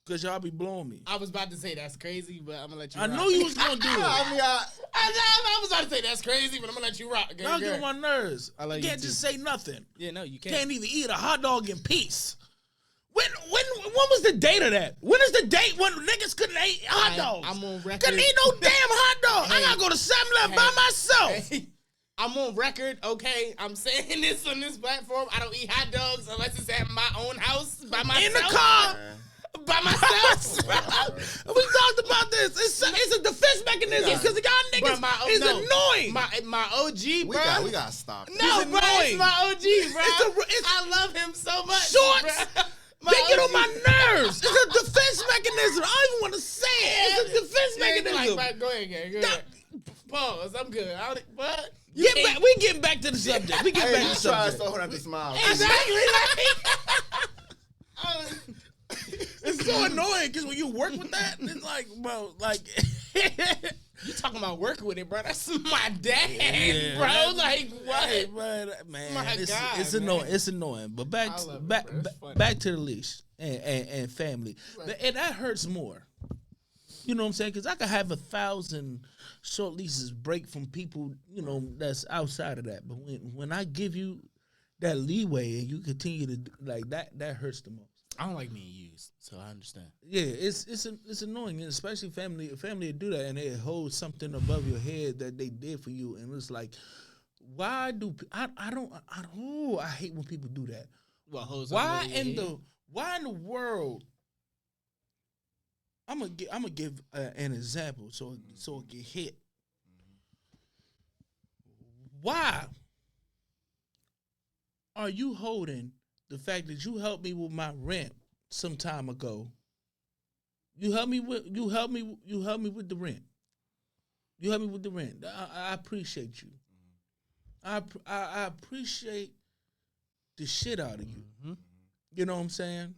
Because y'all be blowing me. I was about to say that's crazy, but I'm gonna let you. I rock. know you was going to do it. I mean, I was about to say that's crazy, but I'm gonna let you rock. Y'all get on my nerves. I like You you can't too. just say nothing. Yeah, no, you can't. Can't even eat a hot dog in peace. When was the date of that? When is the date when niggas couldn't eat hot dogs? I'm on record. Couldn't eat no damn hot dog. I gotta go to 7-Eleven by myself. Hey, I'm on record, okay? I'm saying this on this platform. I don't eat hot dogs unless it's at my own house by myself. In the car. by myself. We talked about this. It's a defense mechanism because y'all niggas is annoying. My OG, bro. We got to stop. No, bro, it's my OG, bro. I love him so much. Shorts. Bro. They get on my nerves. It's a defense mechanism. I don't even want to say it. It's a defense mechanism. Like, go ahead. Pause. I'm good. What? We getting back to the subject. We getting back to the subject. Hold on to smile. Exactly. It's so annoying because when you work with that, it's like, bro, like. You talking about working with it, bro? That's my dad, bro. Like what? But man, My God, it's annoying. It's annoying. But back to the leash and family, and that hurts more. You know what I'm saying? Because I could have 1,000 short leases break from people, you know, that's outside of that. But when I give you that leeway and you continue to like that hurts the most. I don't like being used, so I understand. Yeah, it's annoying, and especially family do that, and they hold something above your head that they did for you, and it's like, why do I hate when people do that. Well, why in the world? I'm gonna give an example so it get hit. Why are you holding the fact that you helped me with my rent some time ago? You helped me with the rent. You helped me with the rent. I appreciate you. I appreciate the shit out of you. Mm-hmm. You know what I'm saying?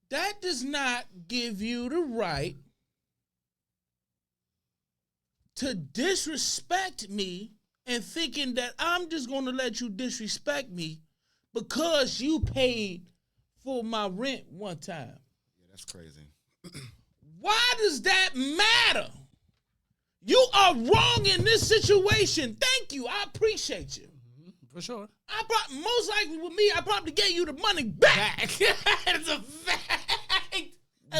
That does not give you the right to disrespect me and thinking that I'm just going to let you disrespect me because you paid for my rent one time. Yeah, that's crazy. Why does that matter? You are wrong in this situation. Thank you. I appreciate you. For sure. Most likely with me, I probably gave you the money back. That's a fact.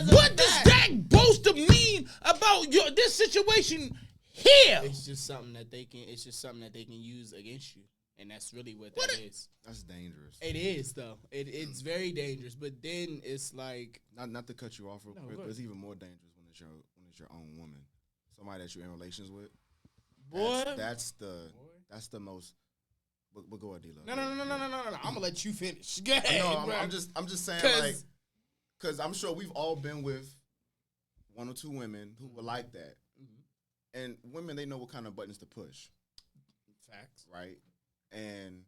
What does that boast to mean about this situation here? It's just something that they can use against you. And that's really what that is. That's dangerous. It is though. It's very dangerous. But then it's like not to cut you off real quick, but it's even more dangerous when it's your own woman. Somebody that you're in relations with. Boy. That's the most. But go ahead, DLove. No. I'm gonna let you finish. Go ahead. No, I'm just saying because I'm sure we've all been with one or two women who were like that, and women, they know what kind of buttons to push. Facts, right? And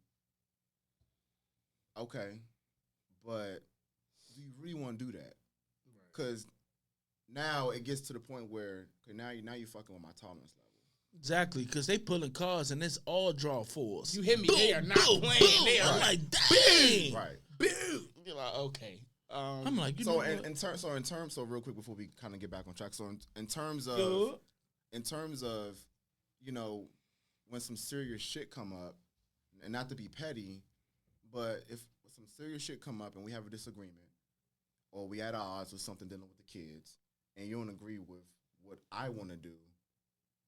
okay, but do you really want to do that? Because now it gets to the point where now you're fucking with my tolerance level. Exactly, because they pulling cards and it's all draw fours. You hit me, they are not playing. They are like, dang. Right. Boom. You're like, okay. I'm like, so real quick before we kind of get back on track. So in terms of, you know, when some serious shit come up, and not to be petty, but if some serious shit come up and we have a disagreement, or we at odds with something dealing with the kids, and you don't agree with what I want to do,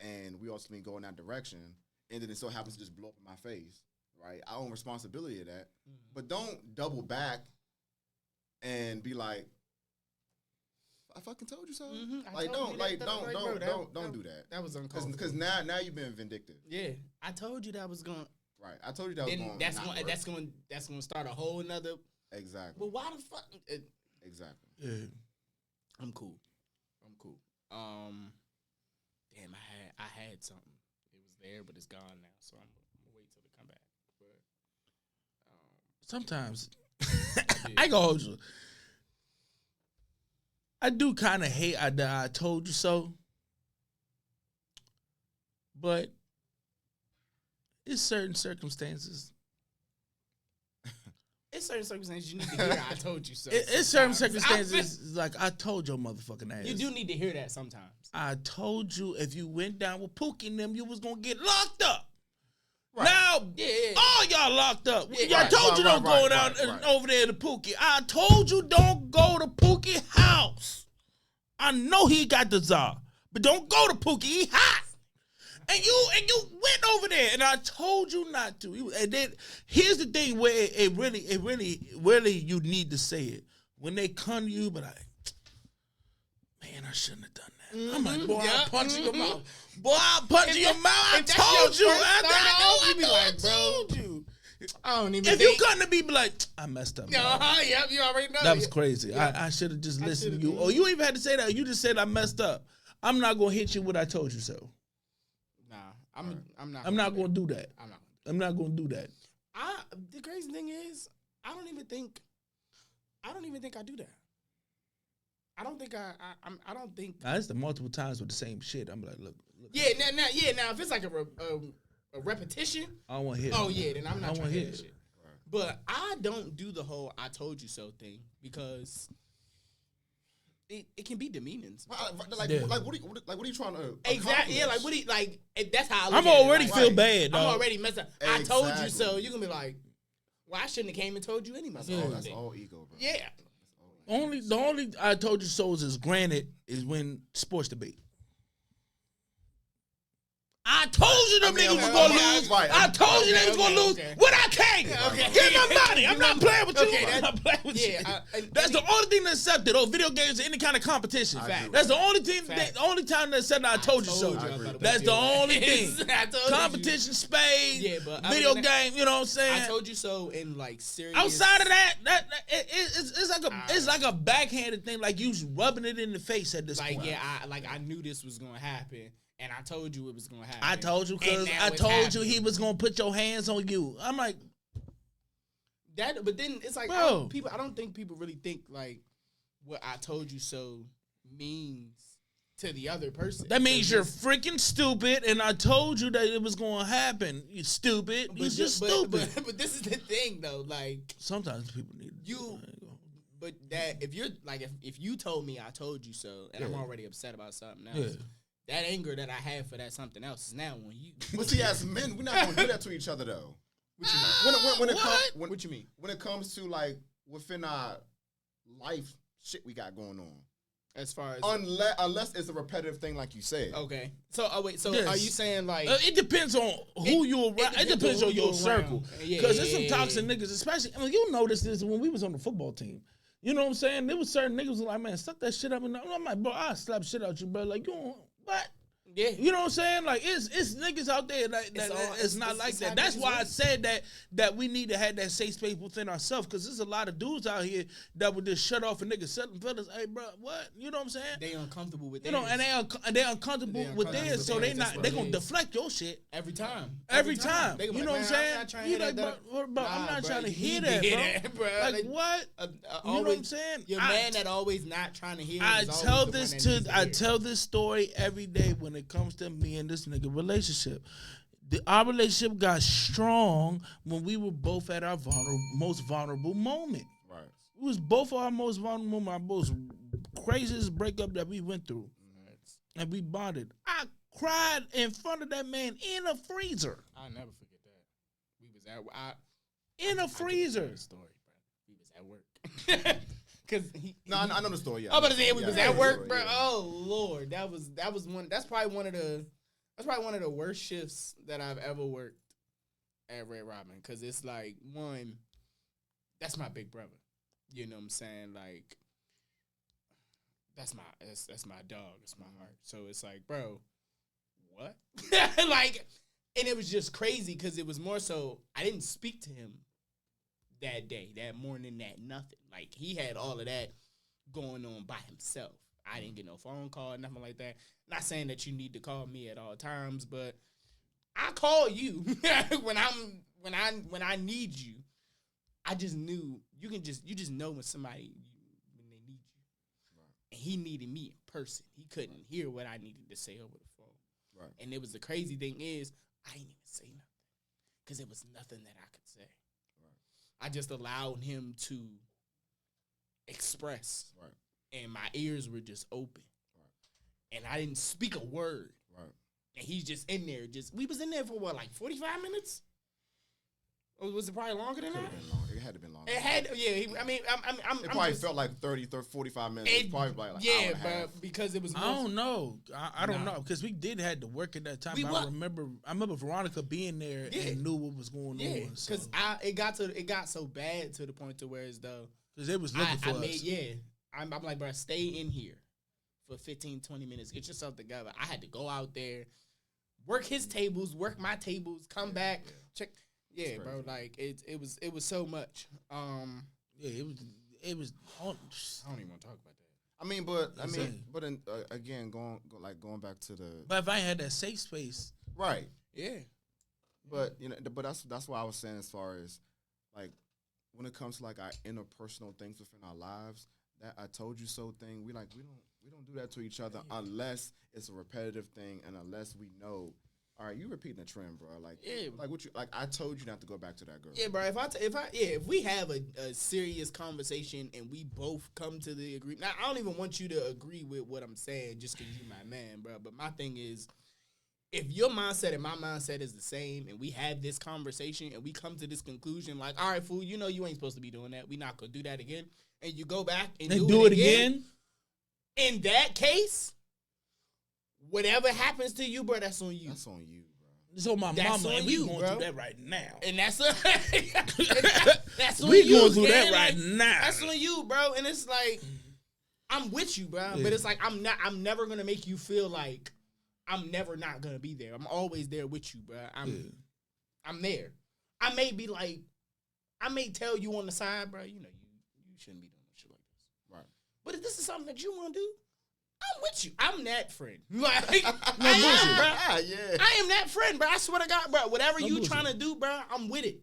and we also been going that direction, and then it so happens to just blow up in my face, right? I own responsibility of that, but don't double back and be like, I fucking told you so. Mm-hmm. Like don't do that. That was uncalled. Because now you've been vindictive. Yeah, I told you that was going. Right, I told you that was going. That's going to start a whole nother. Exactly. But why the fuck? Exactly. Yeah. I'm cool. Damn, I had something. It was there, but it's gone now. So I'm gonna wait till it come back. But sometimes I go hold you. I do kind of hate I told you so, but it's certain circumstances. It's certain circumstances you need to hear. I told you so. It's certain circumstances like I told your motherfucking ass. You do need to hear that sometimes. I told you if you went down with Pookie and them, you was gonna get locked up. Right. Now, all y'all locked up. I told you don't go down over there to Pookie. I told you don't go to Pookie house. I know he got the czar, but don't go to Pookie. He hot. And you went over there, and I told you not to. And then here's the thing where it really you need to say it. when they come to you, but like, man, I shouldn't have done that. I'm like, boy, I punch in your mouth. Boy, I punch in your mouth. I told you. I be like, bro, you. I don't even. If you come to me, be like, I messed up. Yep, you already know. That was crazy. Yeah. I should have just listened to you. Or you even had to say that. You just said I messed up. I'm not gonna hit you what I told you so. Nah, I'm not. I'm not gonna do that. I'm not gonna do that. The crazy thing is, I don't even think I do that. I don't think I don't think. Now, it's the multiple times with the same shit. I'm like, look. Yeah, now if it's like a repetition, I don't want to hear. Oh yeah, then I'm not trying to hear that shit. Right. But I don't do the whole "I told you so" thing because it can be demeaning. Like what are you trying to exactly? Yeah, like what do you, like? That's how I look I'm at already it. Like, feel bad. I'm Dog. already messed up. I told you so. You gonna be like, well, I shouldn't have came and told you anyway. That's all ego, bro. Yeah. The only I told you so is granted is when sports debate. I told you them niggas was gonna lose. Right. I told you they was gonna lose. When I came, give my money. I'm not playing with you. Okay, I'm not playing with you. That's I the only thing that's accepted. Oh, video games or any kind of competition. That's the only thing. The only time that said I told you so. That's the only thing. Competition, Spades, video game. You know what I'm saying? I told you so in like serious. Outside of that, it's like a backhanded thing. Like you rubbing it in the face at this point. I knew this was gonna happen. And I told you it was gonna happen. I told you because I told you he was gonna put your hands on you. I'm like that, but then it's like bro. I don't think people really think like what I told you so means to the other person. That means you're freaking stupid, and I told you that it was gonna happen. You stupid. You're just stupid. But this is the thing though. Like sometimes people need you. But that if you're like if you told me I told you so, and I'm already upset about something else. Yeah. That anger that I have for that something else is now on you. But see, as men, we're not gonna do that to each other though. What you mean? When it comes to like within our life shit we got going on, as far as unless it's a repetitive thing like you said. Okay. So wait. So are you saying like it depends on who you're around? It depends on your circle. Because there's some toxic niggas, especially. I mean, you noticed this when we was on the football team. You know what I'm saying? There was certain niggas who like, man, suck that shit up. And I'm like, bro, I'll slap shit out you, bro. Like, you don't, what? Yeah. You know what I'm saying? Like, it's niggas out there that it's not like that. That's why I said that we need to have that safe space within ourselves, because there's a lot of dudes out here that would just shut off a nigga, selling fellas, hey, bro, what? You know what I'm saying? They uncomfortable with theirs. You know, and they uncomfortable with theirs, so they gonna deflect your shit. Every time. You know what I'm saying? You like, bro, I'm not trying to hear that, bro. Like, what? You know what I'm saying? You're a man that always not trying to hear it. I tell this story every day when it comes to me and this nigga relationship. Our relationship got strong when we were both at our most vulnerable moment. Right. It was both our most vulnerable moment, our most craziest breakup that we went through. And we bonded. I cried in front of that man in a freezer. I'll never forget that. We was in a freezer. Story, bro. We was at work. I know the story. Yeah, I'm about to say we was at work, bro. Yeah. Oh Lord, that was one. That's probably one of the worst shifts that I've ever worked at Red Robin, because it's like, one, that's my big brother. You know what I'm saying? Like, that's my dog. It's my heart. So it's like, bro, what? Like, and it was just crazy because it was more so I didn't speak to him that day, that morning, that nothing. Like, he had all of that going on by himself. I didn't get no phone call, nothing like that. Not saying that you need to call me at all times, but I call you when I need you. I just knew you just know when somebody when they need you. Right. And he needed me in person. He couldn't hear what I needed to say over the phone. Right. And it was the crazy thing is I didn't even say nothing because it was nothing that I could say. I just allowed him to express. Right. And my ears were just open. Right. And I didn't speak a word. Right. And he's just in there. We was in there for what, like 45 minutes? Or was it probably longer than that? It had to be longer. It had, yeah. It probably felt like 30, 45 minutes. It probably like yeah, but because it was. I don't know. I don't know, because we did had to work at that time. I remember Veronica being there and knew what was going on. Because it got so bad to the point to where as though Because they was looking for us. I'm like, bro, stay in here for 15, 20 minutes. Get yourself together. I had to go out there, work his tables, work my tables, come back, check. Yeah, bro, like it was so much. It was. I don't even want to talk about that. I mean, but again, going back to the. But if I had that safe space, right? Yeah. But but that's why I was saying, as far as like when it comes to like our interpersonal things within our lives, that I told you so thing, we don't do that to each other unless it's a repetitive thing and unless we know. All right, you repeating the trend, bro. Like, I told you not to go back to that girl. Yeah, bro. If we have a serious conversation and we both come to the agreement. Now, I don't even want you to agree with what I'm saying just because you're my man, bro. But my thing is, if your mindset and my mindset is the same, and we have this conversation and we come to this conclusion, like, all right, fool, you ain't supposed to be doing that. We not gonna do that again. And you go back and do it again. In that case, whatever happens to you, bro, that's on you. That's on you, bro. It's on my that's mama, on and we you, going bro. through that right now. And that's on we you. Going through that right now. That's on you, bro. And it's like, I'm with you, bro. Yeah. But it's like I'm never gonna make you feel like I'm never not gonna be there. I'm always there with you, bro. I'm there. I may tell you on the side, bro. You shouldn't be doing shit like this, right? But if this is something that you want to do, I'm with you. I'm that friend. Like, I am that friend, bro. I swear to God, bro. Whatever you trying to do, bro, I'm with it.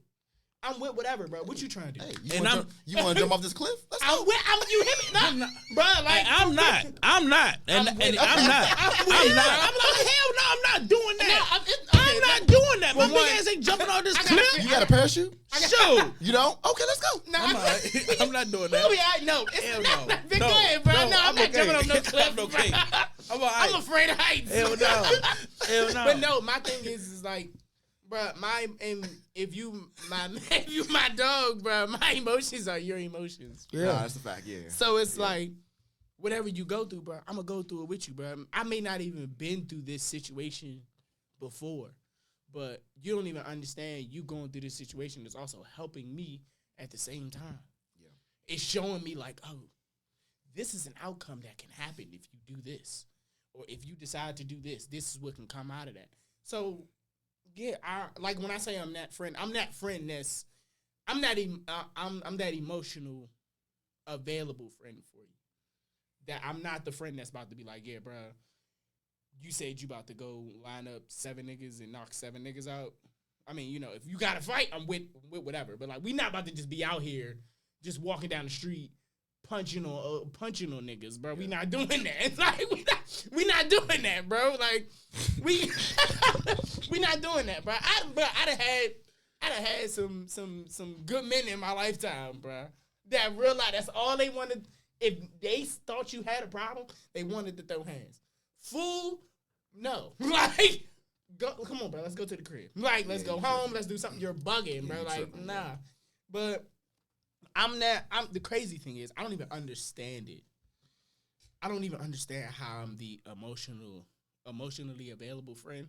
I'm with whatever, bro. What you trying to do? Hey, you want to jump off this cliff? Let's go. You hit me, nah, bro. Like I'm not, and I'm not. I'm like, hell no, I'm not doing that. I'm not doing that. My big ass ain't jumping off this cliff. You got a parachute? Sure. You don't? Okay, let's go. No, I'm not doing that. No, hell no. Go ahead, bro. No, I'm not jumping off no cliff. I'm okay. I'm afraid of heights. Hell no. But no, my thing is like, bro, if you my dog, bro, my emotions are your emotions. Yeah, that's a fact. Yeah. So it's like, whatever you go through, bro, I'm gonna go through it with you, bro. I may not even been through this situation before, but you don't even understand. You going through this situation is also helping me at the same time. Yeah, it's showing me like, oh, this is an outcome that can happen if you do this, or if you decide to do this. This is what can come out of that. So. Yeah, like when I say I'm that friend that's I'm that emotional, available friend for you. That I'm not the friend that's about to be like, yeah, bro, you said you about to go line up 7 niggas and knock 7 niggas out. I mean, if you got to fight, I'm with whatever. But like, we not about to just be out here, just walking down the street, punching on niggas, bro. Yeah. We not doing that. It's like we not doing that, bro. Like we not doing that, bro. I'd have had some good men in my lifetime, bro. That realized that's all they wanted. If they thought you had a problem, they wanted to throw hands. Fool, no. Like, come on, bro. Let's go to the crib. Like, let's go home. Let's do something. You're bugging, bro. Like, nah. But the crazy thing is, I don't even understand it. I don't even understand how I'm the emotionally available friend.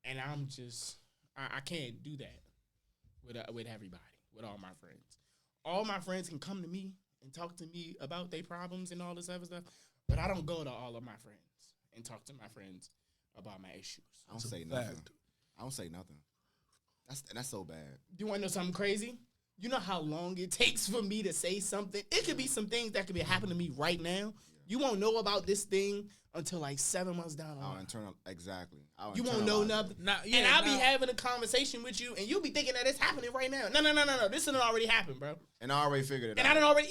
And I'm just, I can't do that with everybody, with all my friends. All my friends can come to me and talk to me about their problems and all this other stuff, but I don't go to all of my friends and talk to my friends about my issues. I don't say nothing. I don't say nothing. That's so bad. You want to know something crazy? You know how long it takes for me to say something? It could be some things that could be happening to me right now. Yeah. You won't know about this thing until like 7 months down the line. Exactly. You won't know nothing. And I'll be having a conversation with you, and you'll be thinking that it's happening right now. No. This done already happened, bro. And I already figured it out. And I done already,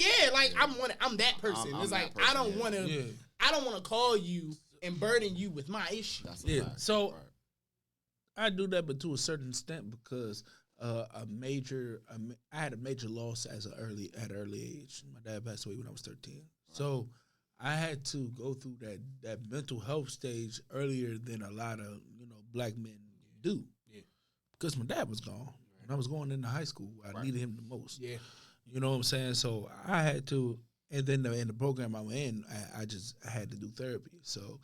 I'm that person. It's like, I don't want to call you and burden you with my issue. That's a fact. So right. I do that, but to a certain extent, because I had a major loss at an early age. My dad passed away when I was 13. Right. So I had to go through that mental health stage earlier than a lot of black men do. Yeah. Because my dad was gone. When I was going into high school, I needed him the most. Yeah. You know what I'm saying? So I had to, and then in the program I was in, I had to do therapy. So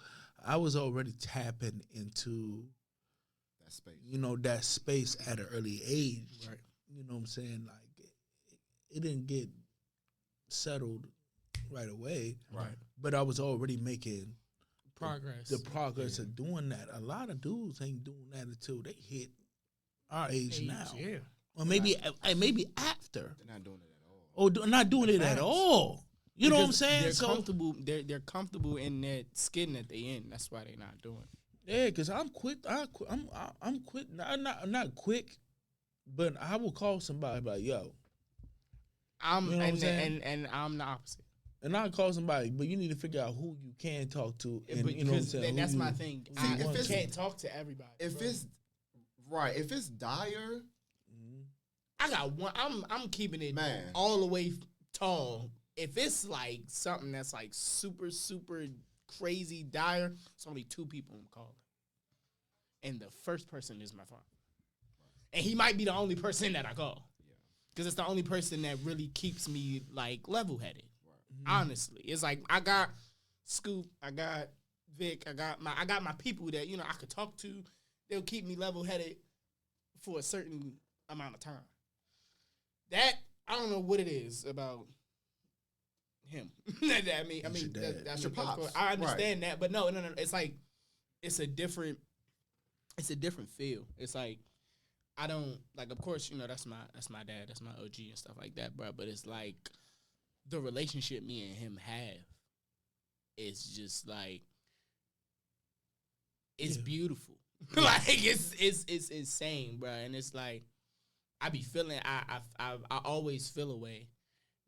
I was already tapping into that space. That space at an early age. Right. You know what I'm saying? Like, it didn't get settled right away. Right. But I was already making Progress. the progress of doing that. A lot of dudes ain't doing that until they hit our age now. Yeah. Or maybe after. They're not doing it at all. Or not doing it at all. You know what I'm saying? They're comfortable. They're comfortable in that skin that they in. That's why they're not doing it. Yeah, because I'm quick. I'm quick. I'm not quick, but I will call somebody like, yo. I'm You know what I'm saying? and I'm the opposite. And I'll call somebody, but you need to figure out who you can talk to. And But you know what I'm saying? then that's Who my you- thing. who you I want to. can't talk to everybody. If it's dire, I got one. I'm keeping it Man. all the way tall. If it's like something that's like super crazy dire, it's only 2 people I'm calling, and the first person is my father, and he might be the only person that I call, because it's the only person that really keeps me like level headed. Honestly, it's like I got Scoop, I got Vic, I got my people that I could talk to. They'll keep me level headed for a certain amount of time. That I don't know what it is about him. I mean, that's your pops. I understand that, but no. It's like it's a different feel. It's like I don't like. Of course, that's my dad. That's my OG and stuff like that, bro. But it's like the relationship me and him have is just like it's beautiful. Like it's insane, bro. And it's like I be feeling. I always feel a way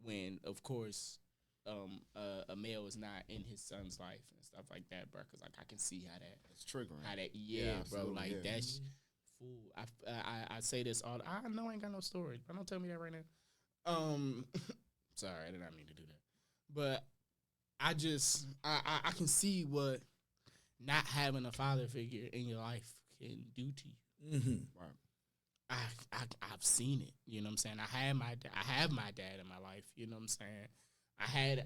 when, of course, a male is not in his son's life and stuff like that, bro. Because like I can see how it's triggering. How that, bro. Absolutely, Like that's fool. I say this all. I know I ain't got no stories, but don't tell me that right now. Sorry, I did not mean to do that. But I just I can see what not having a father figure in your life can do to you. Mm-hmm. Right. I've seen it. You know what I'm saying? I have my dad in my life. You know what I'm saying? I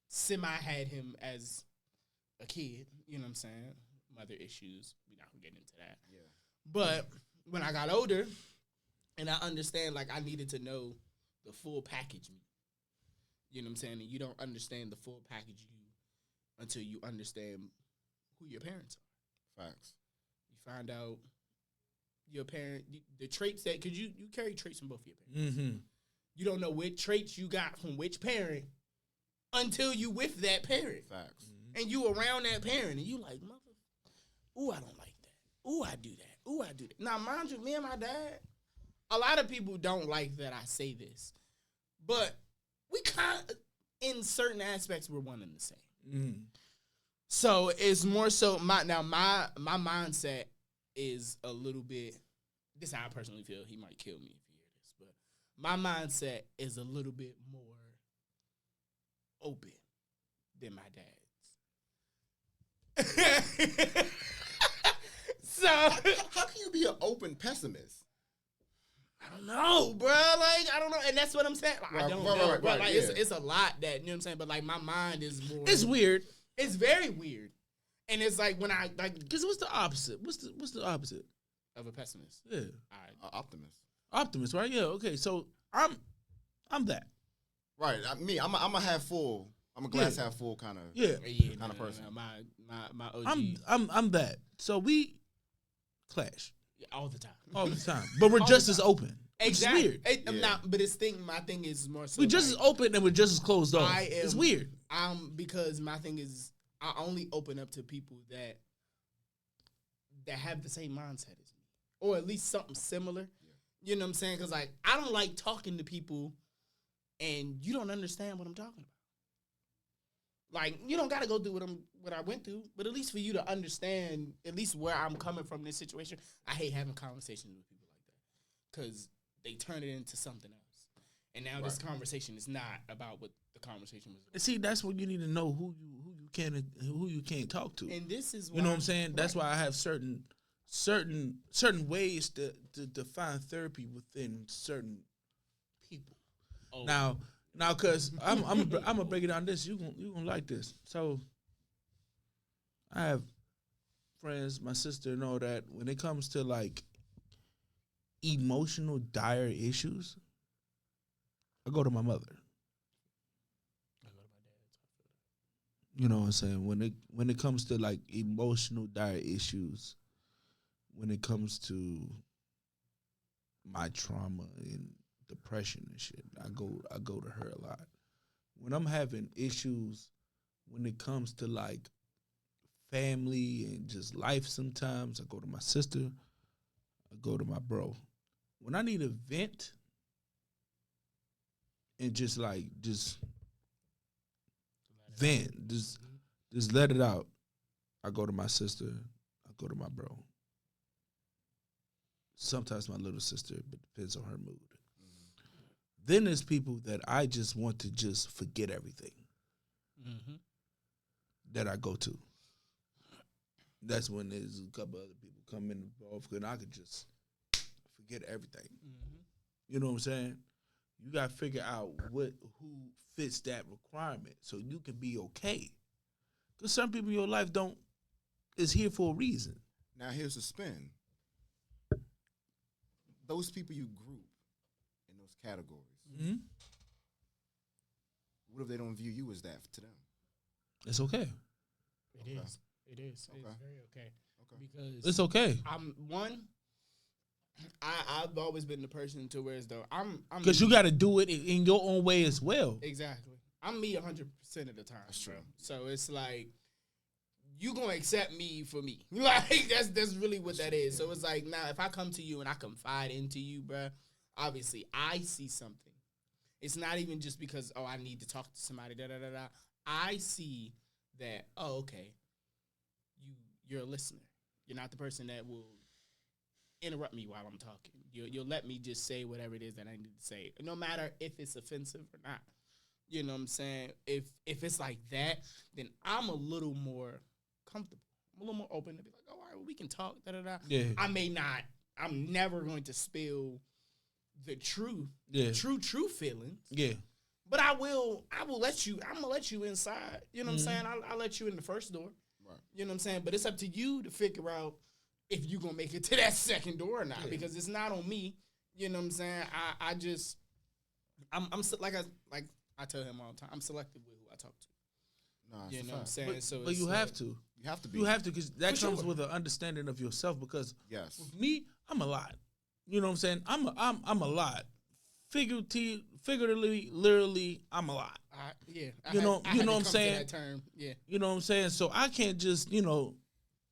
semi had him as a kid. You know what I'm saying? Mother issues. We're not gonna get into that. Yeah. But when I got older, and I understand, like I needed to know the full package me. You know what I'm saying? And you don't understand the full package you until you understand who your parents are. Facts. You find out your parent, the traits that, because you carry traits from both of your parents. Mm-hmm. You don't know what traits you got from which parent until you with that parent. Facts. And you around that parent, and you like, mother, ooh, I don't like that. Ooh, I do that. Ooh, I do that. Now, mind you, me and my dad, a lot of people don't like that I say this, but we kind of, in certain aspects, we're one and the same. Mm-hmm. So it's more so my mindset is a little bit. This is how I personally feel. He might kill me if he hear this, but my mindset is a little bit more open than my dad's. So How can you be an open pessimist? I don't know, bro. Like I don't know, and that's what I'm saying. Like, I don't know, bro. Like it's a lot that you know what I'm saying. But like my mind is more. It's weird. It's very weird, and it's like when I like. Because what's the opposite? What's the opposite Of a pessimist. Yeah, Optimist. optimist, right? Yeah. Okay, so I'm that. Right. I'm a half full. I'm a glass half full kind of. Yeah. Kind of person. My OG. I'm that. So we clash all the time. all the time, but we're just as open. Exactly. It's weird. I'm not, but my thing is more so. We're just as open and we're just as closed off. It's weird. Because my thing is, I only open up to people that have the same mindset as me, or at least something similar. Yeah. You know what I'm saying? Because like I don't like talking to people, and you don't understand what I'm talking about. Like you don't got to go through what I went through, but at least for you to understand at least where I'm coming from in this situation. I hate having conversations with people like that because they turn it into something else, and now this conversation is not about what the conversation was about. See, that's what you need to know who you can and who you can't talk to. And this is why, you know what I'm saying. That's why I have certain ways to find therapy within certain people. Oh. Now, cause I'm gonna break it down. This you gonna like this. So I have friends, my sister, and all that. When it comes to like emotional dire issues, I go to my mother. You know what I'm saying? When it comes to like emotional dire issues, when it comes to my trauma and depression and shit, I go to her a lot. When I'm having issues, when it comes to like family and just life, sometimes I go to my sister, I go to my bro. When I need a vent and just vent, just let it out, I go to my sister, I go to my bro. Sometimes my little sister, but depends on her mood. Then there's people that I just want to just forget everything that I go to. That's when there's a couple other people come involved, and I could just forget everything. You know what I'm saying? You got to figure out who fits that requirement so you can be okay. Because some people in your life is here for a reason. Now here's the spin. Those people you group in those categories, what if they don't view you as that to them? It's okay. It is. It is. Okay. It's very okay. Because it's okay. I've always been the person to where as though I'm because you got to do it in your own way as well. Exactly. I'm me 100% of the time. That's true. Bro. So it's like you gonna accept me for me. Like that's really what that is. So it's like now if I come to you and I confide into you, bro, obviously I see something. It's not even just because I need to talk to somebody. I see that okay, you're a listener. You're not the person that will interrupt me while I'm talking. You'll let me just say whatever it is that I need to say, no matter if it's offensive or not. You know what I'm saying? If it's like that, then I'm a little more comfortable. I'm a little more open to be like, all right, well, we can talk. Yeah. I'm never going to spill the true feelings. Yeah. But I will let you. I'm gonna let you inside. You know what I'm saying? I'll let you in the first door. Right. You know what I'm saying? But it's up to you to figure out if you gonna make it to that second door or not, because it's not on me. You know what I'm saying? I'm like I tell him all the time. I'm selective with who I talk to. No, you know what I'm saying? But you have to. You have to be. You have to, because that comes with an understanding of yourself. Because with me, I'm a lot. You know what I'm saying? I'm a lot. Figuratively, literally, I'm a lot. You know what I'm saying? That term. Yeah. You know what I'm saying? So I can't just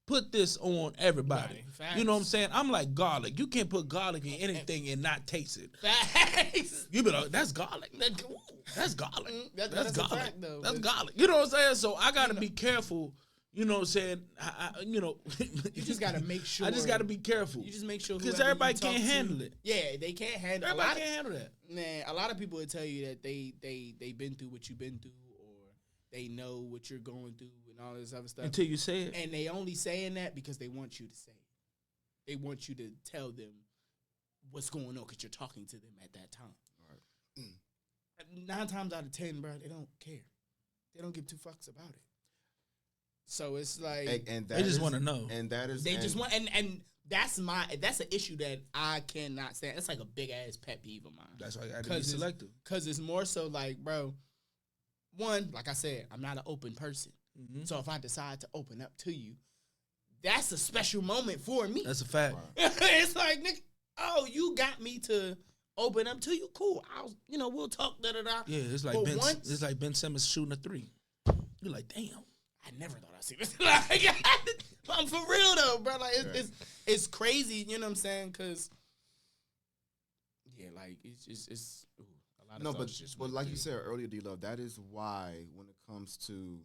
put this on everybody. Right. You know what I'm saying? I'm like garlic. You can't put garlic in anything and not taste it. Facts. You be like, that's garlic. That's garlic. That's garlic. Fact, though. That's garlic. You know what I'm saying? So I gotta be careful. You know what I'm saying? You just gotta make sure. I just gotta be careful. You just make sure because everybody can't handle it. Yeah, they can't handle. Everybody can't handle that. Man, a lot of people will tell you that they've been through what you've been through, or they know what you're going through, and all this other stuff. Until you say it, and they only saying that because they want you to say it. They want you to tell them what's going on because you're talking to them at that time. Right. 9 times out of 10, bro, they don't care. They don't give 2 fucks about it. So it's like, and they just want to know, and that is they just want, and that's an issue that I cannot stand. It's like a big ass pet peeve of mine. That's why I got to be selective. Because it's more so like, bro, one, like I said, I'm not an open person. So if I decide to open up to you, that's a special moment for me. That's a fact. It's like, nigga, you got me to open up to you. Cool. We'll talk. Yeah, it's like it's like Ben Simmons shooting a 3. You're like, damn. I never thought I'd see this. I'm for real though, bro. Like it's crazy. You know what I'm saying? Because like it's a lot of stuff. But like you said earlier, DLove, that is why when it comes to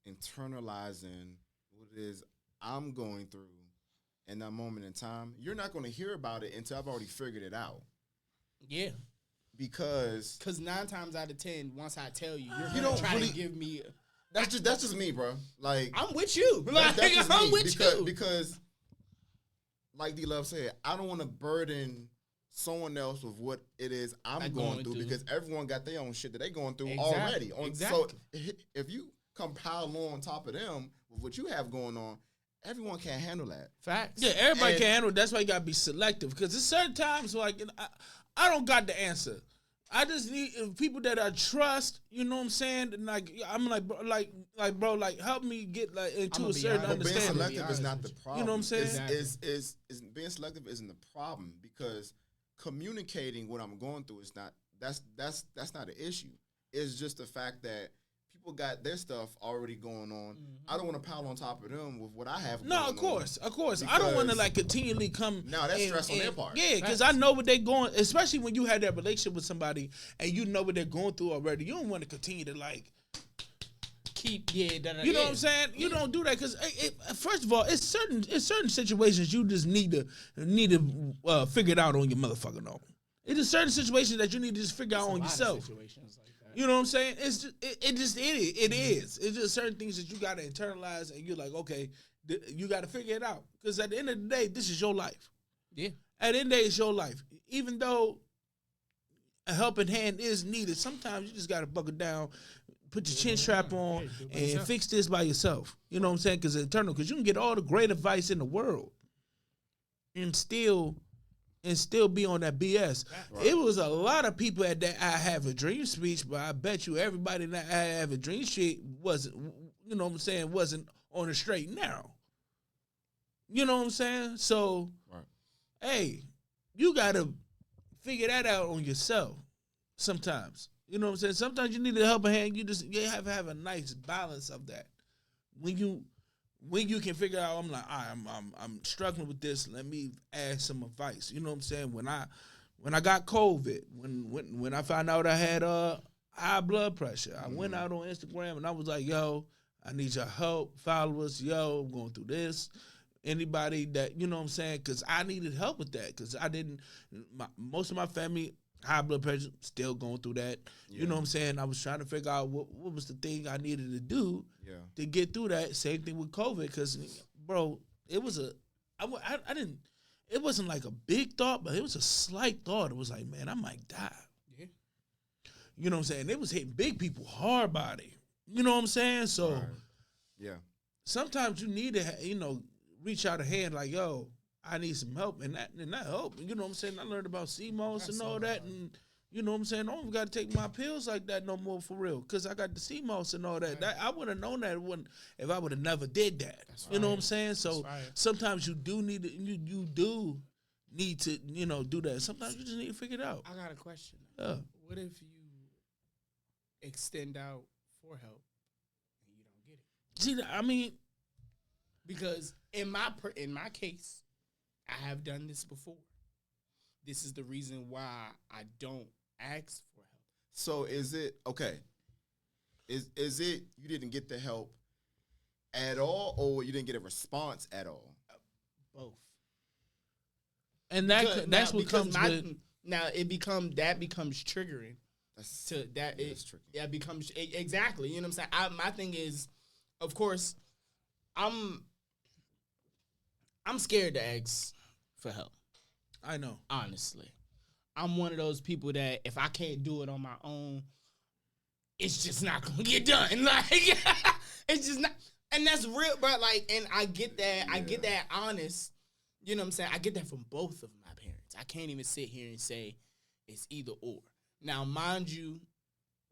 internalizing what it is I'm going through in that moment in time, you're not going to hear about it until I've already figured it out. Yeah. Because 9 times out of 10, once I tell you, you're going to try to give me. That's just me, bro. Like, I'm with you. That's just I'm me. with you. Because, like DLove said, I don't want to burden someone else with what it is I'm going through because everyone got their own shit that they going through already. So if you compile on top of them with what you have going on, everyone can't handle that. Facts. Yeah, everybody can't handle it. That's why you got to be selective because there's certain times like I don't got the answer. I just need people that I trust. You know what I'm saying? And like I'm like bro, like help me get like into a certain understanding. Being selective is not the problem. You know what I'm saying? Is being selective isn't the problem because communicating what I'm going through is not. That's not an issue. It's just the fact that people got their stuff already going on. I don't want to pile on top of them with what I have. No, of course. I don't want to like continually come. No, that's stress on their part. Yeah, because I know what they're going. Especially when you had that relationship with somebody and you know what they're going through already. You don't want to continue to like keep. You know what I'm saying? You don't do that because first of all, it's certain situations you just need to figure it out on your motherfucking own. It is certain situations that you need to just figure out on yourself. Like that. You know what I'm saying? It's just, it is. It's just certain things that you got to internalize, and you're like, okay, you got to figure it out. Because at the end of the day, this is your life. Yeah. At the end of the day, it's your life. Even though a helping hand is needed, sometimes you just got to buckle down, put your chin strap on, and fix this by yourself. You know what I'm saying? Because it's eternal. Because you can get all the great advice in the world, and still be on that BS. Right. It was a lot of people at that I Have a Dream speech, but I bet you everybody in that I Have a Dream shit wasn't, you know what I'm saying, wasn't on the straight and narrow. You know what I'm saying? So, hey, you got to figure that out on yourself sometimes. You know what I'm saying? Sometimes you need a helping hand. You have to have a nice balance of that. When you can figure out, I'm like, I'm struggling with this. Let me ask some advice. You know what I'm saying? When I got COVID, when I found out I had high blood pressure, I went out on Instagram and I was like, yo, I need your help, followers. Yo, I'm going through this. Anybody that, you know what I'm saying? Because I needed help with that. Because most of my family, high blood pressure, still going through that. Yeah. You know what I'm saying? I was trying to figure out what was the thing I needed to do to get through that. Same thing with COVID, because, bro, it was it wasn't like a big thought, but it was a slight thought. It was like, man, I might die. Yeah. You know what I'm saying? It was hitting big people hard body. You know what I'm saying? So, sometimes you need to, reach out a hand like, yo, I need some help, and that help. You know what I'm saying? I learned about CMOS and all that, and you know what I'm saying? I don't even got to take my pills like that no more for real, because I got the CMOS and all that. I would have known that if I would have never did that. You know what I'm saying? So sometimes you do need to, you do need to, do that. Sometimes you just need to figure it out. I got a question. What if you extend out for help and you don't get it? See, I mean, because in my case, I have done this before. This is the reason why I don't ask for help. So is it okay? Is it you didn't get the help at all, or you didn't get a response at all? Both. And that's what comes with. Now that becomes triggering. It becomes exactly. You know what I'm saying? My thing is, of course, I'm scared to ask for help. I know. Honestly. I'm one of those people that if I can't do it on my own, it's just not going to get done. Like, it's just not. And that's real, bro. Like, and I get that. Yeah. I get that honest. You know what I'm saying? I get that from both of my parents. I can't even sit here and say it's either or. Now, mind you,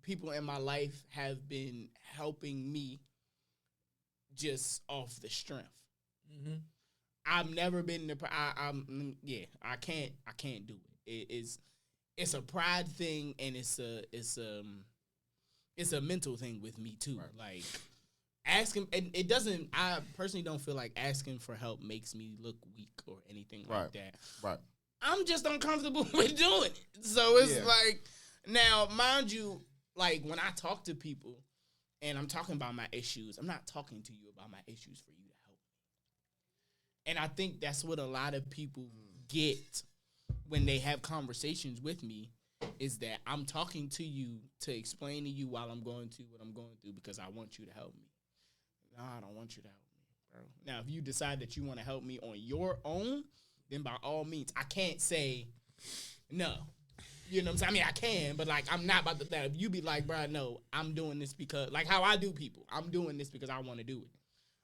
people in my life have been helping me just off the strength. Mm-hmm. I've never been I can't do it. It's a pride thing, and it's a mental thing with me too. Right. Like asking, and it doesn't. I personally don't feel like asking for help makes me look weak or anything like that. Right. I'm just uncomfortable with doing it. So it's like, now, mind you, like when I talk to people and I'm talking about my issues, I'm not talking to you about my issues for you to help me. And I think that's what a lot of people get when they have conversations with me, is that I'm talking to you to explain to you while I'm going through what I'm going through because I want you to help me. No, I don't want you to help me, bro. Now, if you decide that you want to help me on your own, then by all means, I can't say no. You know what I'm saying? I mean, I can, but, like, I'm not about to that. If you be like, bro, no, I'm doing this because, like how I do people, I'm doing this because I want to do it.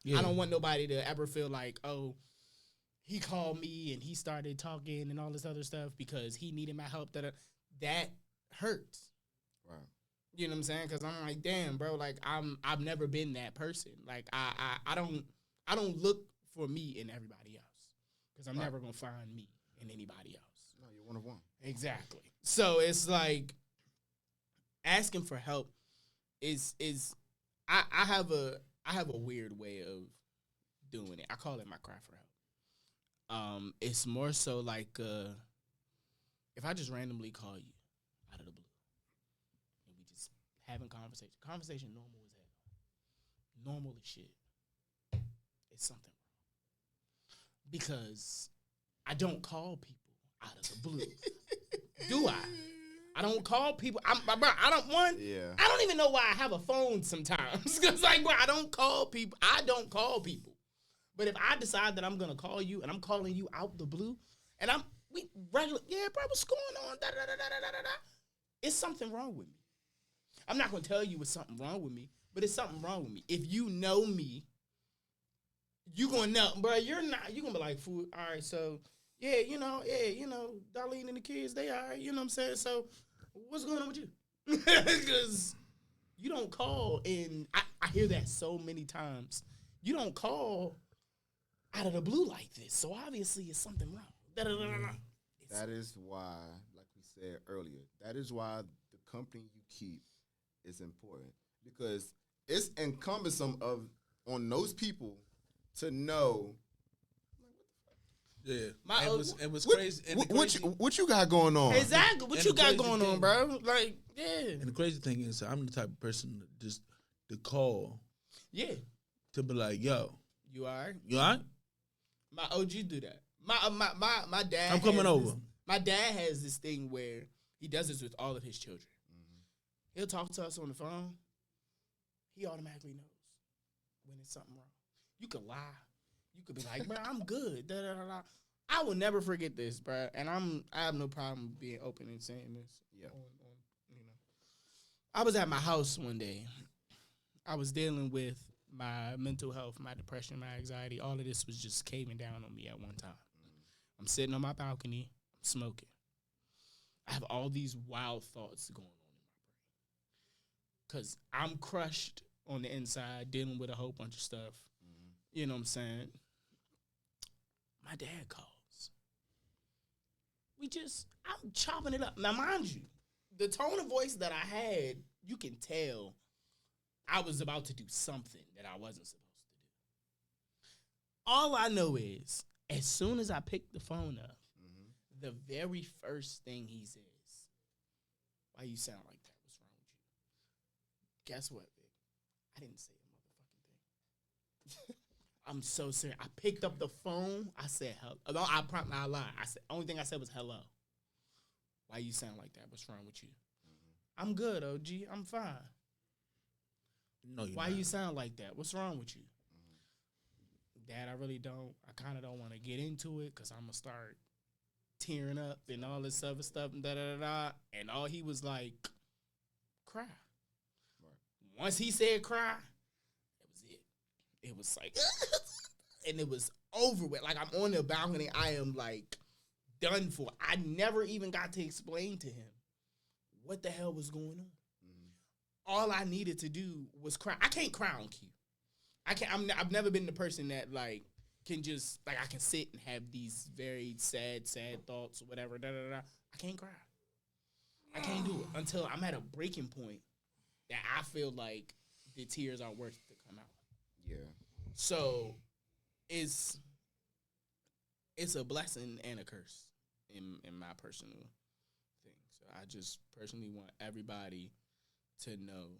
Yeah. I don't want nobody to ever feel like, oh, he called me and he started talking and all this other stuff because he needed my help. That hurts. Right. You know what I'm saying? Because I'm like, damn, bro. Like I've never been that person. Like I don't look for me in everybody else because I'm never gonna find me in anybody else. No, you're one of one. Exactly. So it's like asking for help is I have a weird way of doing it. I call it my cry for help. It's more so like if I just randomly call you out of the blue and we just having conversation normal as hell, normal as shit. It's something wrong because I don't call people out of the blue. Do I? I don't call people. I don't even know why I have a phone sometimes. Cause like, bro, I don't call people. But if I decide that I'm gonna call you and I'm calling you out the blue, and we regular, yeah, bro, what's going on? Da, da, da, da, da, da, da. It's something wrong with me. I'm not gonna tell you it's something wrong with me, but it's something wrong with me. If you know me, you gonna know, bro. You gonna be like, fool. All right, so. Yeah, Darlene and the kids, they are, you know what I'm saying? So, what's going on with you? Because you don't call, and I hear that so many times. You don't call out of the blue like this, so obviously it's something wrong. That is why, like we said earlier, that is why the company you keep is important. Because it's incumbent on those people to know. Yeah, it was crazy. What you got going on? Exactly, what you got going on, bro? Like, yeah. And the crazy thing is, I'm the type of person to call. Yeah. To be like, yo, you all right? You all right? My OG do that. My dad. I'm coming over. My dad has this thing where he does this with all of his children. Mm-hmm. He'll talk to us on the phone. He automatically knows when it's something wrong. You could lie. You could be like, bro, I'm good. Da, da, da, da. I will never forget this, bro. And I have no problem being open and saying this. Yeah. I was at my house one day. I was dealing with my mental health, my depression, my anxiety. All of this was just caving down on me at one time. I'm sitting on my balcony. I'm smoking. I have all these wild thoughts going on in my brain. Because I'm crushed on the inside, dealing with a whole bunch of stuff. You know what I'm saying? My dad calls. I'm chopping it up. Now, mind you, the tone of voice that I had, you can tell I was about to do something that I wasn't supposed to do. All I know is, as soon as I picked the phone up, the very first thing he says, why you sound like that? What's wrong with you? Guess what, Vic? I didn't say a motherfucking thing. I'm so serious. I picked up the phone. I said, hello. No, I lied. Only thing I said was hello. Why you sound like that? What's wrong with you? I'm good, OG. I'm fine. No, you're Why not. you sound like that? What's wrong with you? Dad, I really don't. I kind of don't want to get into it because I'm going to start tearing up and all this other stuff and da-da-da-da. And all he was like, cry. Right. Once he said cry, that was it. It was like, and it was over with. Like, I'm on the balcony. I am, like, done for. I never even got to explain to him what the hell was going on. All I needed to do was cry. I can't cry on cue. I've never been the person that, like, can just, like, I can sit and have these very sad thoughts or whatever. Da-da-da. I can't cry. I can't do it until I'm at a breaking point that I feel like the tears are worth to come out. Yeah. So it's a blessing and a curse in my personal thing. So I just personally want everybody to know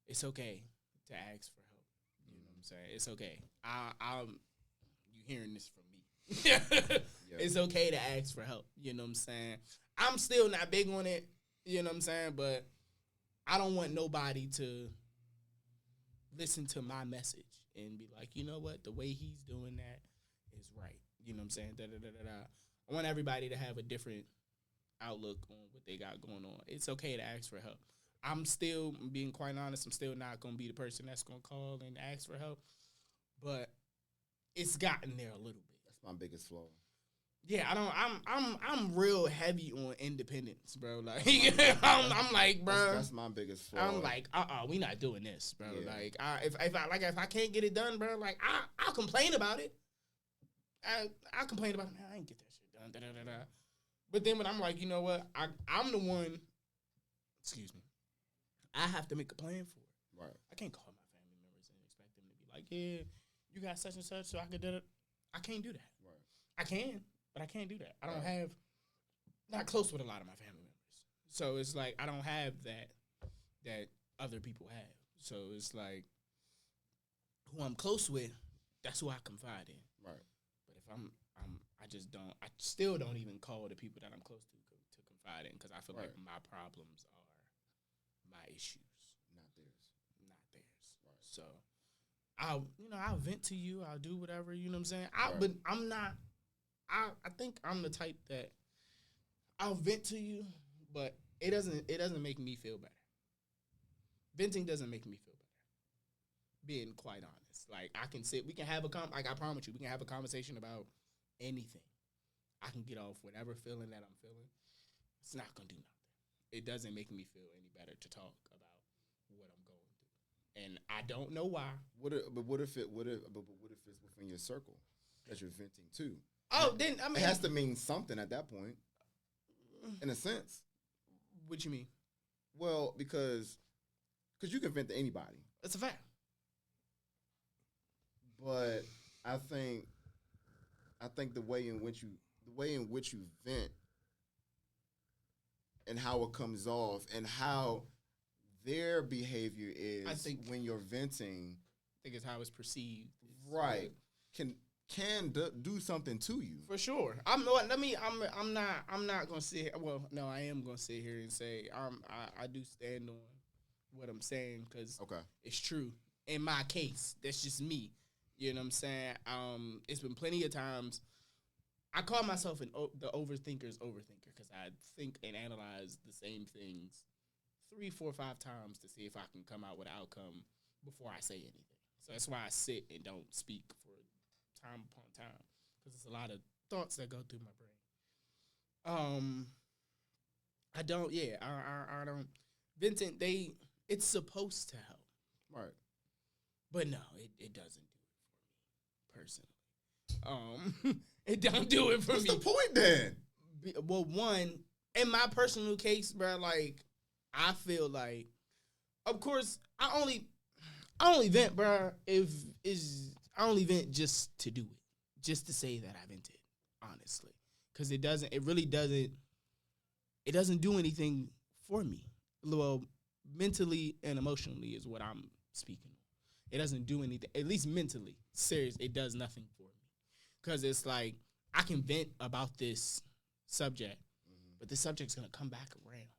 it's okay to ask for help. You know what I'm saying? It's okay. You hearing this from me. Yep. It's okay to ask for help. You know what I'm saying? I'm still not big on it. You know what I'm saying? But I don't want nobody to listen to my message and be like, you know what? The way he's doing that is right. You know what I'm saying? Da-da-da-da-da. I want everybody to have a different outlook on what they got going on. It's okay to ask for help. I'm still, being quite honest, I'm still not going to be the person that's going to call and ask for help. But it's gotten there a little bit. That's my biggest flaw. Yeah, I don't. I'm real heavy on independence, bro. Like, I'm like, bro. That's my biggest flaw. I'm like, we not doing this, bro. Yeah. Like, if I can't get it done, bro, like, I'll complain about it. I'll complain about it. Man, I ain't get that shit done. Da, da, da, da. But then when I'm like, you know what? I'm the one. Excuse me. I have to make a plan for it. Right. I can't call my family members and expect them to be like, yeah, you got such and such, so I could do it. I can't do that. Right. I can, but I can't do that. I don't have, not close with a lot of my family members. So it's like, I don't have that other people have. So it's like, who I'm close with, that's who I confide in. Right. But if I still don't even call the people that I'm close to confide in, because I feel like my problems are my issues. Not theirs. Right. So I'll vent to you. I'll do whatever, you know what I'm saying? But I'm not, I think I'm the type that I'll vent to you, but it doesn't make me feel better. Venting doesn't make me feel better. Being quite honest. Like, we can have I promise you, we can have a conversation about anything. I can get off whatever feeling that I'm feeling. It's not going to do nothing. It doesn't make me feel any better to talk about what I'm going through. And I don't know why. What if it's within your circle that you're venting to? Oh, then, I mean, it has to mean something at that point, in a sense. What you mean? Well, because you can vent to anybody. That's a fact. But I think the way in which you vent and how it comes off and how their behavior is, I think, when you're venting, I think it's how it's perceived. Right. Can do something to you. For sure. I'm not gonna sit here. Well, no, I am gonna sit here and say I do stand on what I'm saying, because it's true. In my case, that's just me. You know what I'm saying? It's been plenty of times. I call myself the overthinker's overthinker, because I think and analyze the same things 3, 4, 5 times to see if I can come out with an outcome before I say anything. So that's why I sit and don't speak for time upon time, because it's a lot of thoughts that go through my brain. I don't venting, it's supposed to help. Right. But no, it doesn't do it for me personally. It don't do it for me. What's the point then? Well, one, in my personal case, bro, like, I feel like, of course, I only vent, bro, I only vent just to do it, just to say that I vented, honestly, because it doesn't do anything for me. Well, mentally and emotionally is what I'm speaking on. It doesn't do anything, at least mentally. Serious, it does nothing for me, because it's like, I can vent about this subject, but this subject's gonna come back around,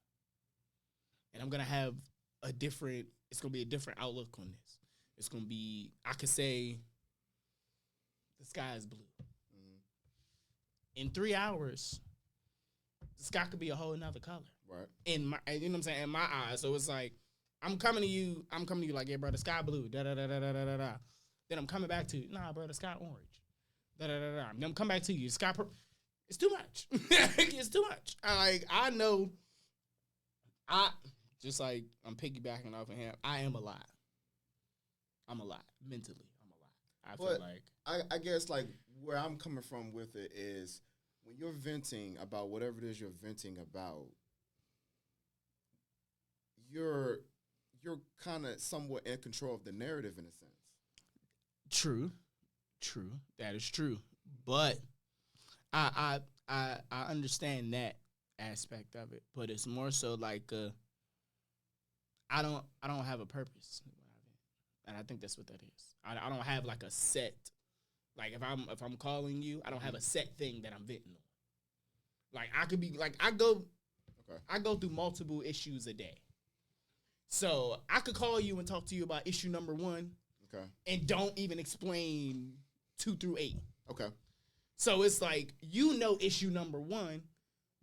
and I'm gonna have it's gonna be a different outlook on this. It's gonna be, I could say, the sky is blue. In 3 hours, the sky could be a whole nother color. Right. In my, you know what I'm saying, in my eyes. So it's like, I'm coming to you like, yeah, bro, the sky blue, da da da da da da da. Then I'm coming back to you, nah, bro, the sky orange, da da da da. Then I'm coming back to you, the sky purple. It's too much. It's too much. I know. Just like I'm piggybacking off of him, I am a lot. I'm a lot. Mentally, I'm a lot. I feel like. I guess, like, where I'm coming from with it is, when you're venting about whatever it is you're venting about, you're kind of somewhat in control of the narrative, in a sense. True. That is true. But I understand that aspect of it. But it's more so like, I don't have a purpose, and I think that's what that is. I don't have like a set, like, if I'm calling you, I don't have a set thing that I'm venting on. Like, I could be like, I go through multiple issues a day. So I could call you and talk to you about issue number 1, and don't even explain 2 through 8. Okay. So it's like, issue number 1,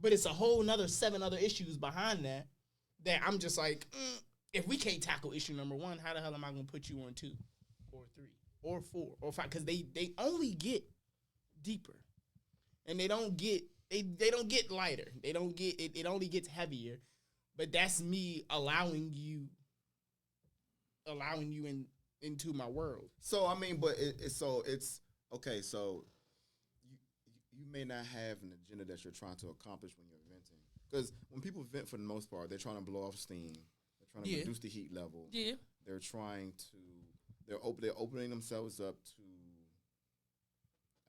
but it's a whole nother 7 other issues behind that I'm just like, if we can't tackle issue number 1, how the hell am I going to put you on 2 or 3 or 4 or 5? Because they only get deeper. and they don't get lighter. They don't get it. It only gets heavier. But that's me allowing you into my world. So I mean, but it's okay. So you may not have an agenda that you're trying to accomplish when you're venting. Because when people vent, for the most part, they're trying to blow off steam. They're trying to reduce the heat level. Yeah. They're trying to. They're opening themselves up to.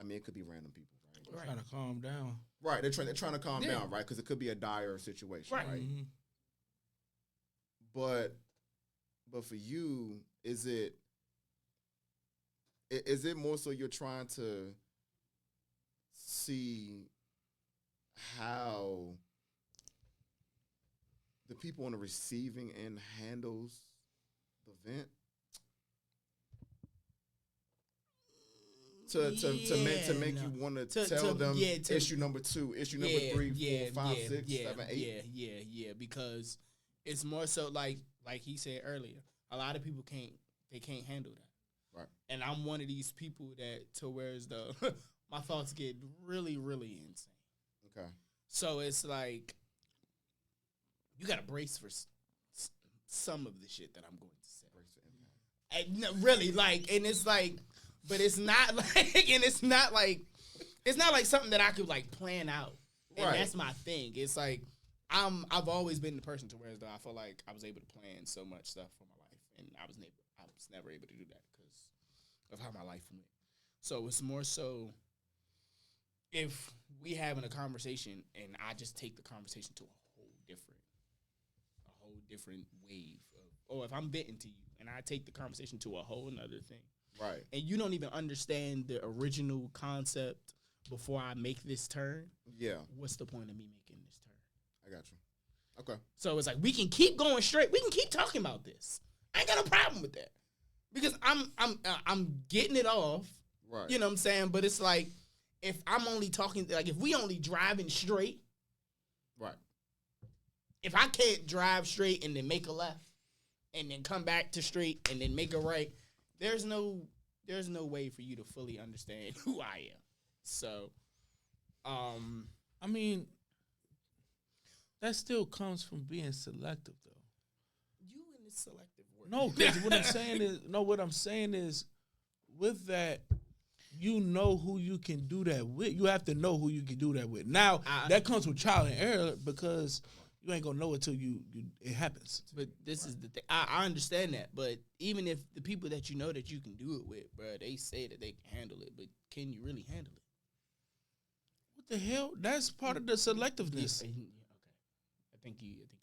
I mean, it could be random people, right? Trying to calm down. Right. They're trying to calm down, right? Because it could be a dire situation, right? Mm-hmm. But for you, is it more so you're trying to see how the people on the receiving end handles the vent? To make you want to tell them issue number 2, issue number 3, 4, 5, 6, 7, 8. Yeah. Because it's more so like he said earlier. A lot of people can't handle that. Right. And I'm one of these people that to where as though my thoughts get really, really insane. Okay. So it's like you got to brace for some of the shit that I'm going to say. Brace for impact. And no, really, like, and it's like. But it's not like, and it's not like something that I could like plan out. And right. That's my thing. It's like I've always been the person to where though I feel like I was able to plan so much stuff for my life, and I was never able to do that because of how my life went. So it's more so if we having a conversation and I just take the conversation to a whole different wave of, or if I'm venting to you and I take the conversation to a whole nother thing. Right. And you don't even understand the original concept before I make this turn. Yeah. What's the point of me making this turn? I got you. Okay. So it's like we can keep going straight. We can keep talking about this. I ain't got no problem with that. Because I'm getting it off. Right. You know what I'm saying? But it's like if I'm only talking like if we only driving straight. Right. If I can't drive straight and then make a left and then come back to straight and then make a right. There's no way for you to fully understand who I am. So, I mean, that still comes from being selective, though. You in the selective word. No, because what I'm saying is, with that, you know who you can do that with. You have to know who you can do that with. Now, that comes with trial and error because you ain't gonna know it till it happens. But this is the thing. I understand that. But even if the people that you know that you can do it with, bro, they say that they can handle it, but can you really handle it? What the hell? That's part of the selectiveness. Yeah, okay. I think you missing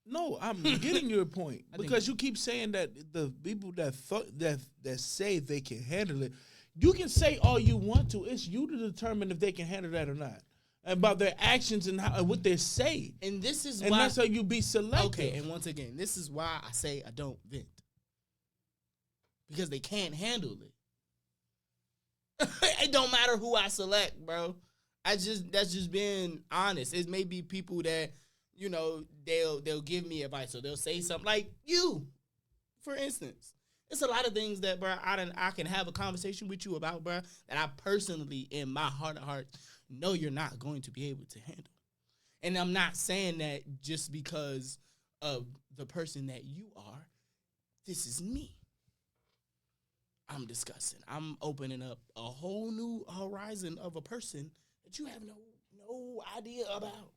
my point. No, I'm getting your point because you keep saying that the people that say they can handle it, you can say all you want to. It's you to determine if they can handle that or not. About their actions and what they say. And this is why that's how you be selective. Okay, and once again, this is why I say I don't vent. Because they can't handle it. It don't matter who I select, bro. That's just being honest. It may be people that, you know, they'll give me advice or they'll say something like you, for instance. It's a lot of things that, bro, I can have a conversation with you about, bro, that I personally, in my heart of hearts, know you're not going to be able to handle. And I'm not saying that just because of the person that you are. This is me. I'm discussing. I'm opening up a whole new horizon of a person that you have no idea about.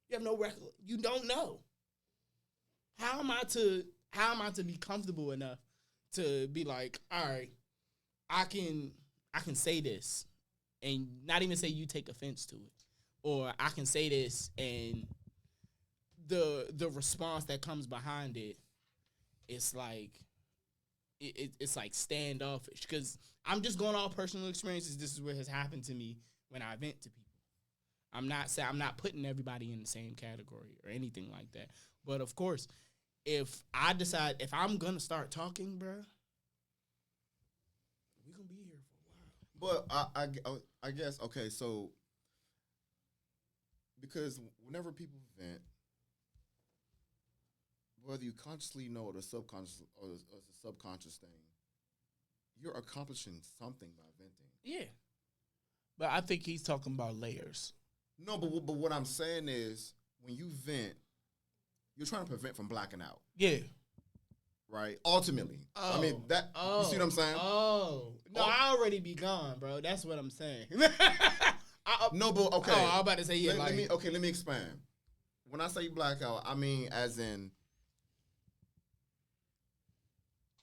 You have no record. You don't know. How am I to be comfortable enough to be like, all right, I can say this and not even say you take offense to it, or I can say this and the response that comes behind it, it's like it's like standoffish because I'm just going off personal experiences. This is what has happened to me when I vent to people. I'm not putting everybody in the same category or anything like that. But of course, if I decide if I'm gonna start talking, bro, we're gonna be here for a while. But I guess okay, so because whenever people vent, whether you consciously know or the subconscious or the subconscious thing, you're accomplishing something by venting. Yeah. But I think he's talking about layers. No, but what I'm saying is when you vent, you're trying to prevent from blacking out. Yeah. Right? Ultimately. I mean, you see what I'm saying? Oh. No, I already be gone, bro. That's what I'm saying. No, but okay. Oh, I'm about to say, yeah, let me expand. When I say blackout, I mean as in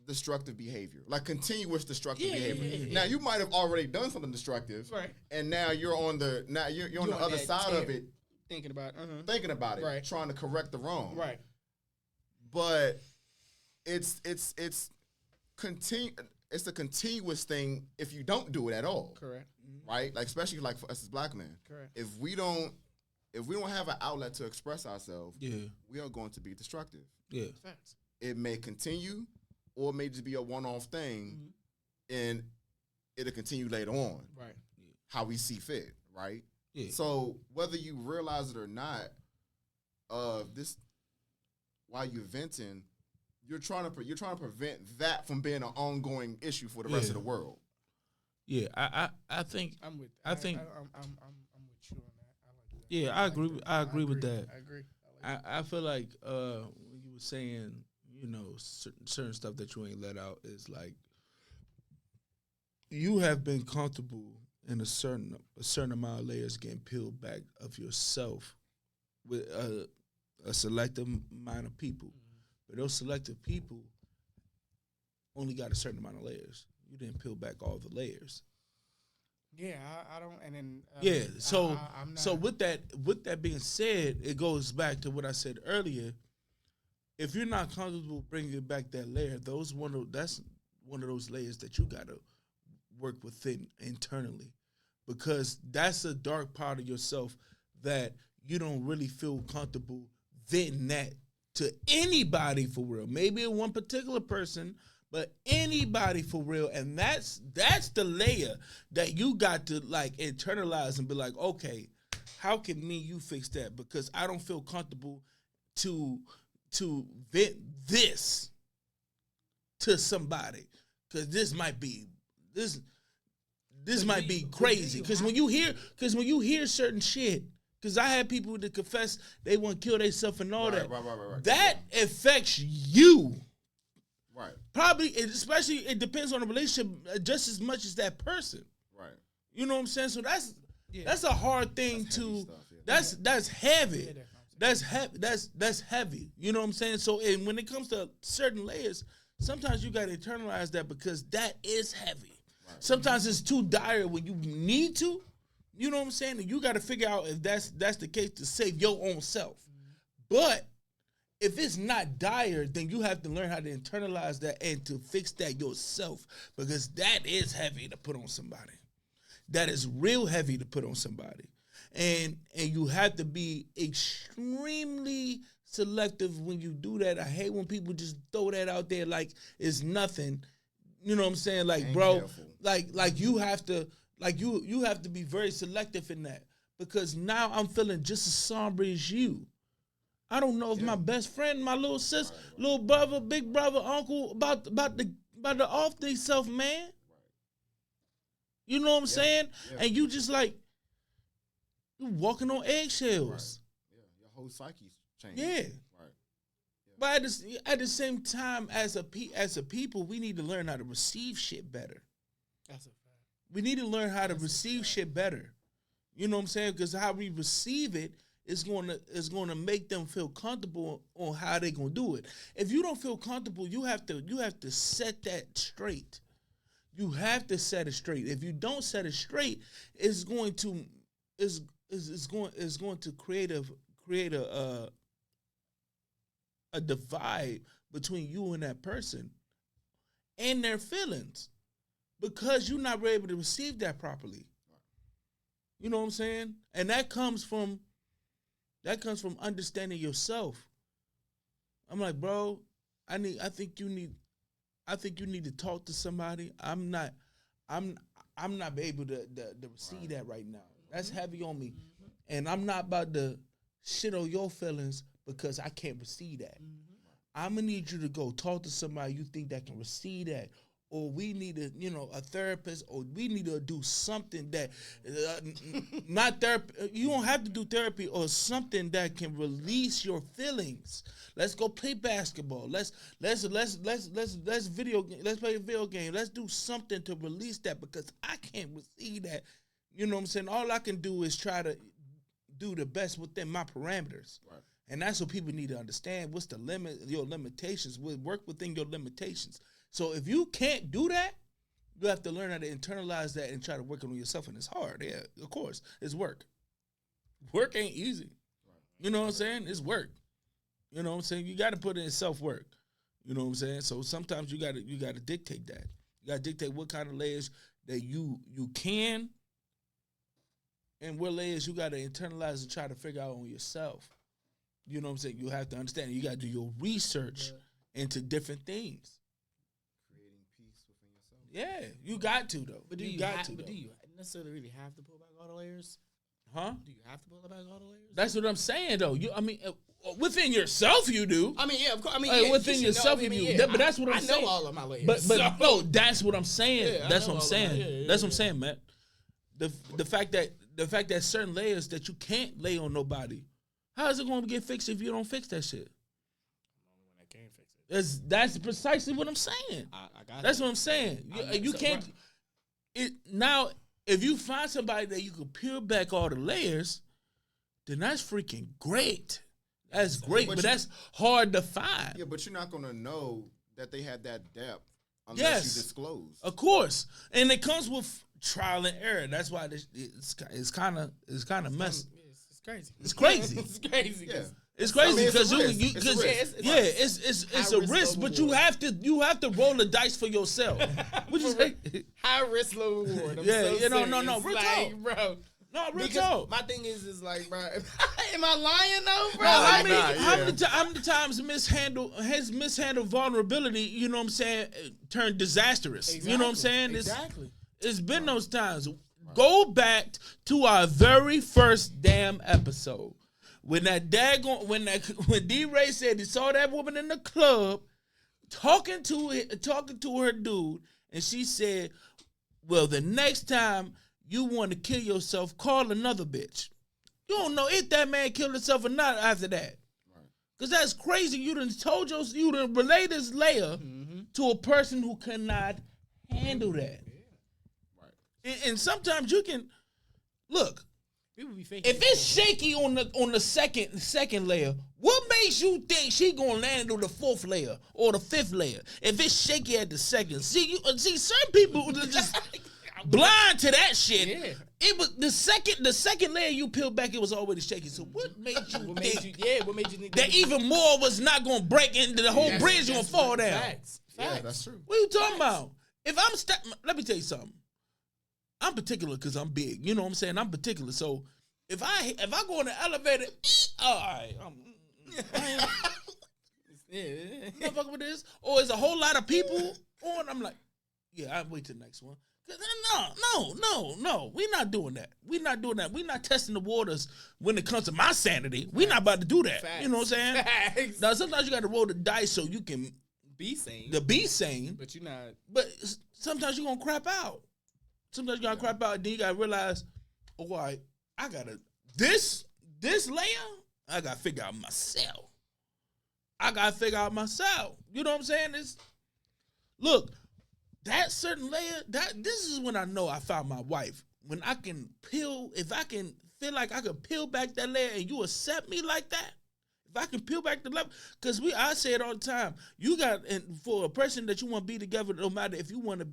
destructive behavior. Like continuous destructive behavior. Yeah. Now, you might have already done something destructive. Right. And now you're on the other side of it. Thinking about it. Right. Trying to correct the wrong. Right. But it's a continuous thing if you don't do it at all. Correct. Right? Like especially like for us as black men. Correct. If we don't have an outlet to express ourselves, we are going to be destructive. Yeah. Facts. It may continue or it may just be a one-off thing and it'll continue later on. Right. How we see fit, right? Yeah. So whether you realize it or not, this while you're venting, you're trying to prevent that from being an ongoing issue for the rest of the world. Yeah, I think I'm with. I think I'm with you on that. I like that. Yeah, I agree. I agree with that. I agree. I feel like when you were saying, certain stuff that you ain't let out is like you have been comfortable in a certain amount of layers getting peeled back of yourself with a selective amount of people. But those selective people only got a certain amount of layers. You didn't peel back all the layers. Yeah, I don't. And then I'm not. So with that being said, it goes back to what I said earlier. If you're not comfortable bringing back that layer, that's one of those layers that you gotta work within internally, because that's a dark part of yourself that you don't really feel comfortable venting that to anybody for real. Maybe one particular person, but anybody for real. And that's the layer that you got to like internalize and be like, okay, how can you fix that? Because I don't feel comfortable to vent this to somebody, because this might be crazy. Because when you hear certain shit, because I had people that confess they want to kill themselves and all that. Right. That affects you. Right. Probably, especially, it depends on the relationship just as much as that person. Right. You know what I'm saying? So that's a hard thing to. That's heavy. That's heavy. You know what I'm saying? So, and when it comes to certain layers, sometimes you got to internalize that, because that is heavy. Right. Sometimes it's too dire when you need to. You know what I'm saying? And you got to figure out if that's the case to save your own self. But if it's not dire, then you have to learn how to internalize that and to fix that yourself, because that is heavy to put on somebody. That is real heavy to put on somebody. And you have to be extremely selective when you do that. I hate when people just throw that out there like it's nothing. You know what I'm saying? Like, bro, careful. like you have to you have to be very selective in that, because now I'm feeling just as somber as you. I don't know if my best friend, my little sis, little brother, big brother, uncle about the off themselves, man. You know what I'm saying? Yeah. And you just like, you walking on eggshells. Right. Yeah, your whole psyche's changing. Yeah. Right. Yeah. But at the same time, as a people, we need to learn how to receive shit better. That's a fact. We need to learn how to receive shit better. You know what I'm saying? Because how we receive it is going to make them feel comfortable on how they're going to do it. If you don't feel comfortable, you have to set that straight. You have to set it straight. If you don't set it straight, it's going to create a divide between you and that person and their feelings, because you're not able to receive that properly. You know what I'm saying? And that comes from understanding yourself. I'm like, bro, I think you need to talk to somebody. I'm not able to receive that right now. That's heavy on me. And I'm not about to shit on your feelings because I can't receive that. I'm gonna need you to go talk to somebody you think that can receive that, or we need a therapist, or we need to do something that not therapy. You don't have to do therapy or something that can release your feelings. Let's go play basketball. Let's play a video game. Let's do something to release that, because I can't receive that. You know what I'm saying? All I can do is try to do the best within my parameters. Right. And that's what people need to understand. What's the limit, your limitations? Work within your limitations. So if you can't do that, you have to learn how to internalize that and try to work on yourself. And it's hard. Yeah, of course. It's work. Work ain't easy. You know what I'm saying? It's work. You know what I'm saying? You got to put in self-work. You know what I'm saying? So sometimes you got to dictate that. You got to dictate what kind of layers that you can, and what layers you got to internalize and try to figure out on yourself. You know what I'm saying? You have to understand. You got to do your research into different things. Creating peace within yourself. Yeah, you got to, though. But do you necessarily really have to pull back all the layers? Huh? Do you have to pull back all the layers? That's what I'm saying, though. Within yourself, you do. I mean, yeah, of course. Within yourself, you do. But that's what I'm saying. I know all of my layers. But no, that's what I'm saying. Yeah, that's what I'm saying. That's what I'm saying, man. The fact that certain layers that you can't lay on nobody, how is it going to get fixed if you don't fix that shit? When I can't fix it. That's precisely what I'm saying. I got that's what I'm saying. You can't. Right. Now, if you find somebody that you can peel back all the layers, then that's freaking great. That's great, but that's hard to find. Yeah, but you're not going to know that they had that depth unless you disclose. Of course. And it comes with trial and error. That's why it's kind of messy. It's crazy. It's crazy. It's crazy. Yeah. It's crazy because it's a risk, but you have to roll the dice for yourself. What you say? High risk, low reward. No, real talk, bro. No, real talk. My thing is like, bro, am I lying though, bro? No, how many times has mishandled vulnerability, you know what I'm saying, turned disastrous. Exactly. You know what I'm saying? Exactly. It's been those times. Right. Go back to our very first damn episode. When D-Ray said he saw that woman in the club talking to her dude, and she said, well, the next time you want to kill yourself, call another bitch. You don't know if that man killed himself or not after that. Because that's crazy. You done relay this layer to a person who cannot handle that. Yeah. Right. And sometimes you can, look, if it's shaky on the second layer, what makes you think she gonna land on the fourth layer or the fifth layer? If it's shaky at the second, see certain people are just blind to that shit. Yeah. It was the second layer you peeled back, it was already shaky. So what made you think that even more was not gonna break into the whole bridge gonna fall down? Facts. Yeah, that's true. What are you talking about? If let me tell you something. I'm particular because I'm big. You know what I'm saying? I'm particular. So if I go in the elevator, all right, not fucking with this. Or there's a whole lot of people on. I'm like, yeah, I'll wait till the next one. No. We're not doing that. We're not testing the waters when it comes to my sanity. We're not about to do that. Facts. You know what I'm saying? Facts. Now, sometimes you got to roll the dice so you can be sane. But you're not. But sometimes you're going to crap out. Sometimes you got to crap out, and then you got to realize, all right, I got to, this layer, I got to figure out myself. You know what I'm saying? Look, that certain layer, this is when I know I found my wife. When I can feel like I can peel back that layer and you accept me like that. If I can peel back the level, because I say it all the time. And for a person that you want to be together, no matter if you want to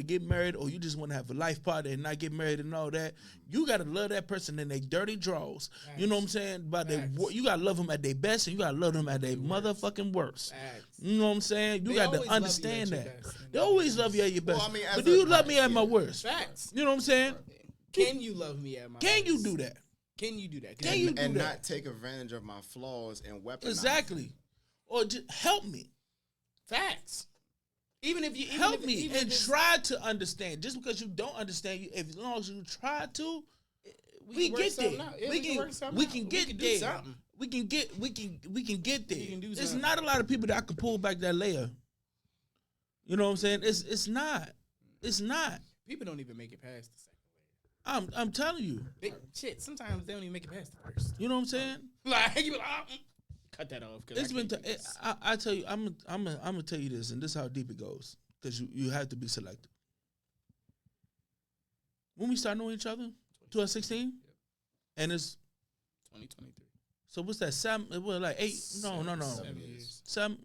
get married or you just want to have a life partner and not get married and all that, you got to love that person in their dirty drawers. You know what I'm saying? But you got to love them at their best and you got to love them at their motherfucking worst. You know what I'm saying? You got to understand that. They always love you at your best. Well, but do you love me at my worst? Facts. You know what I'm saying? Can you love me at my worst? Can you do that? Can you do that? And not take advantage of my flaws and weaponize Exactly. Or just help me. Facts. Even if you help me and try to understand. Just because you don't understand, as long as you try to, we get there. We can get there. We can get there. There's not a lot of people that can pull back that layer. You know what I'm saying? It's not. It's not. People don't even make it past the second I'm telling you. shit, sometimes they don't even make it past the first. You know what I'm saying? Like, you be like, cut that off. It's been. I tell you, I'm gonna tell you this, and this is how deep it goes, because you have to be selective. When we start knowing each other, 2016, yep. And it's 2023. So what's that? 7? Well, like 8? No. 7 years. 7.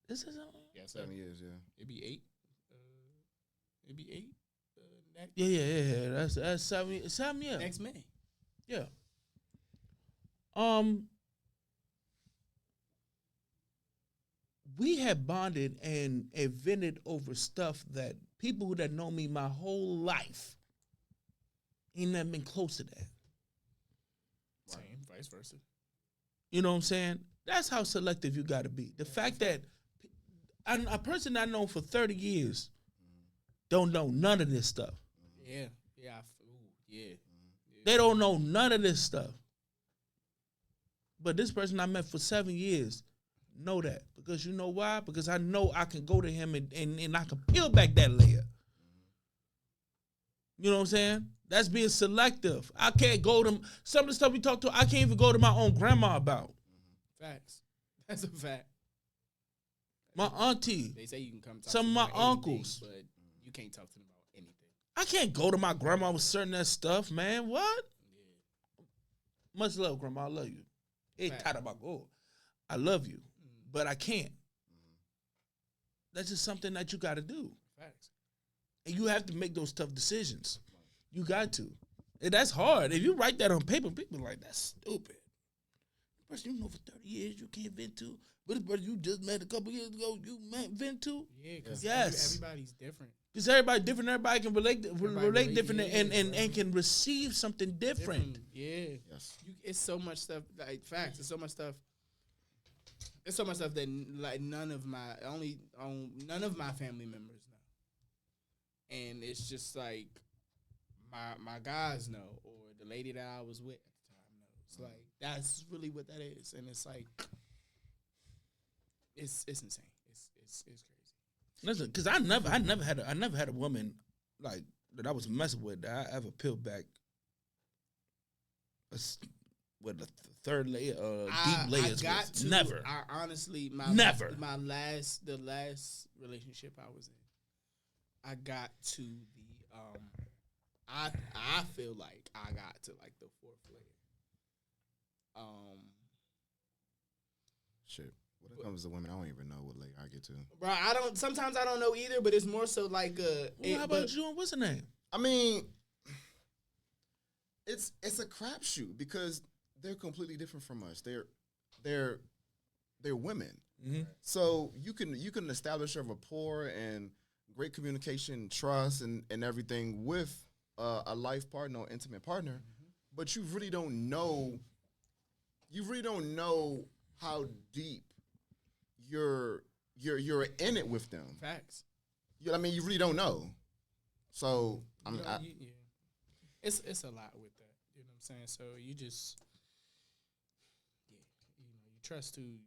This is 7 years. Yeah. It'd be 8. It'd be 8. Next. Yeah. That's 7. 7 years. Next May. Yeah. We have bonded and vented over stuff that people who that know me my whole life ain't never been close to that. Same, vice versa. You know what I'm saying? That's how selective you got to be. The fact that a person I know for 30 years don't know none of this stuff. Yeah. They don't know none of this stuff. But this person I met for 7 years know that. Because you know why? Because I know I can go to him and I can peel back that layer. You know what I'm saying? That's being selective. I can't go to some of the stuff we talk to. I can't even go to my own grandma about. Facts. That's a fact. My auntie. They say you can come talk some to of my about uncles. anything, but you can't talk to them about anything. I can't go to my grandma with certain that stuff, man. What? Yeah. Much love, grandma. I love you. I love you. But I can't. That's just something that you got to do. Facts. And you have to make those tough decisions. You got to. And that's hard. If you write that on paper, people are like, that's stupid. The person you know for 30 years you can't vent to. But the person you just met a couple years ago, you vent to. Yeah, because everybody's different. Because everybody's different. Everybody can relate different and can receive something different. Yeah. Yes. It's so much stuff. Like, facts. It's so much stuff. There's so much stuff that like none of my family members know, and it's just like my guys know, or the lady that I was with at the time knows. Like that's really what that is, and it's like it's insane. It's crazy. Listen, because I never had a woman like that I was messing with that I ever peeled back with the third layer, deep layers. Never. I honestly, the last relationship I was in, I got to the, I feel like I got to like the 4th layer. Shit. When it comes to women, I don't even know what layer I get to. Bro, sometimes I don't know either, but it's more so like how about you? What's the name? I mean, it's a crapshoot because they're completely different from us. They're women. Mm-hmm. So you can establish a rapport and great communication, trust, and everything with a life partner or intimate partner, but you really don't know how deep you're in it with them. Facts. I mean, you really don't know. So it's a lot with that. You know what I'm saying? So you just you trust who you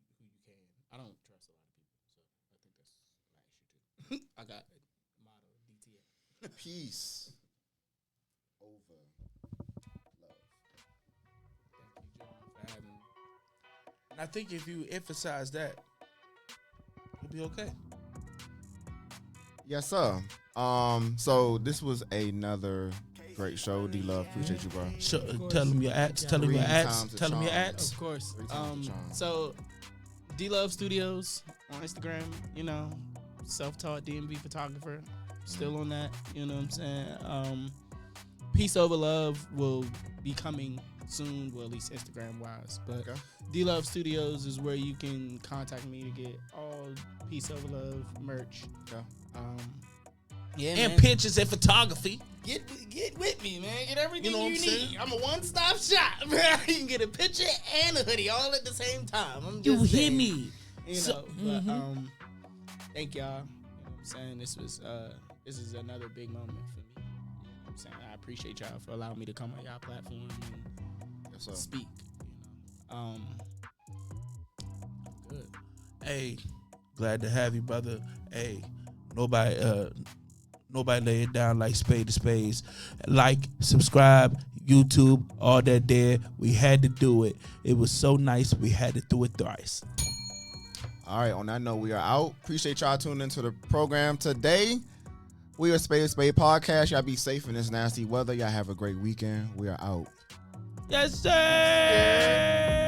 can. I don't trust a lot of people, so I think that's my issue too. I got a motto DTA. Peace over love. Thank you, John, for having me. And I think if you emphasize that, you'll be okay. Yes, sir. So this was another great show. DLove, appreciate you, bro. Tell them your ads. Tell them your ads. Tell them your ads. Of course. So DLove Studios on Instagram. Self-taught DMV photographer. Still on that. You know what I'm saying. Peace Over Love will be coming soon. Well, at least Instagram wise. But okay. DLove Studios is where you can contact me to get all Peace Over Love merch. Okay. And man, pictures and photography. Get with me, man. Get everything you need. I'm a one-stop shop. You can get a picture and a hoodie all at the same time. I'm just you saying, hear me? Thank y'all. You know what I'm saying? This is another big moment for me. You know what I'm saying? I appreciate y'all for allowing me to come on y'all platform and speak. Good. Hey, Glad to have you, brother. Hey, nobody lay it down like Spade to Spades. Like, subscribe, YouTube, all that there. We had to do it. It was so nice. We had to do it thrice. All right, on that note, we are out. Appreciate y'all tuning into the program today. We are Spade Podcast. Y'all be safe in this nasty weather. Y'all have a great weekend. We are out. Yes, sir.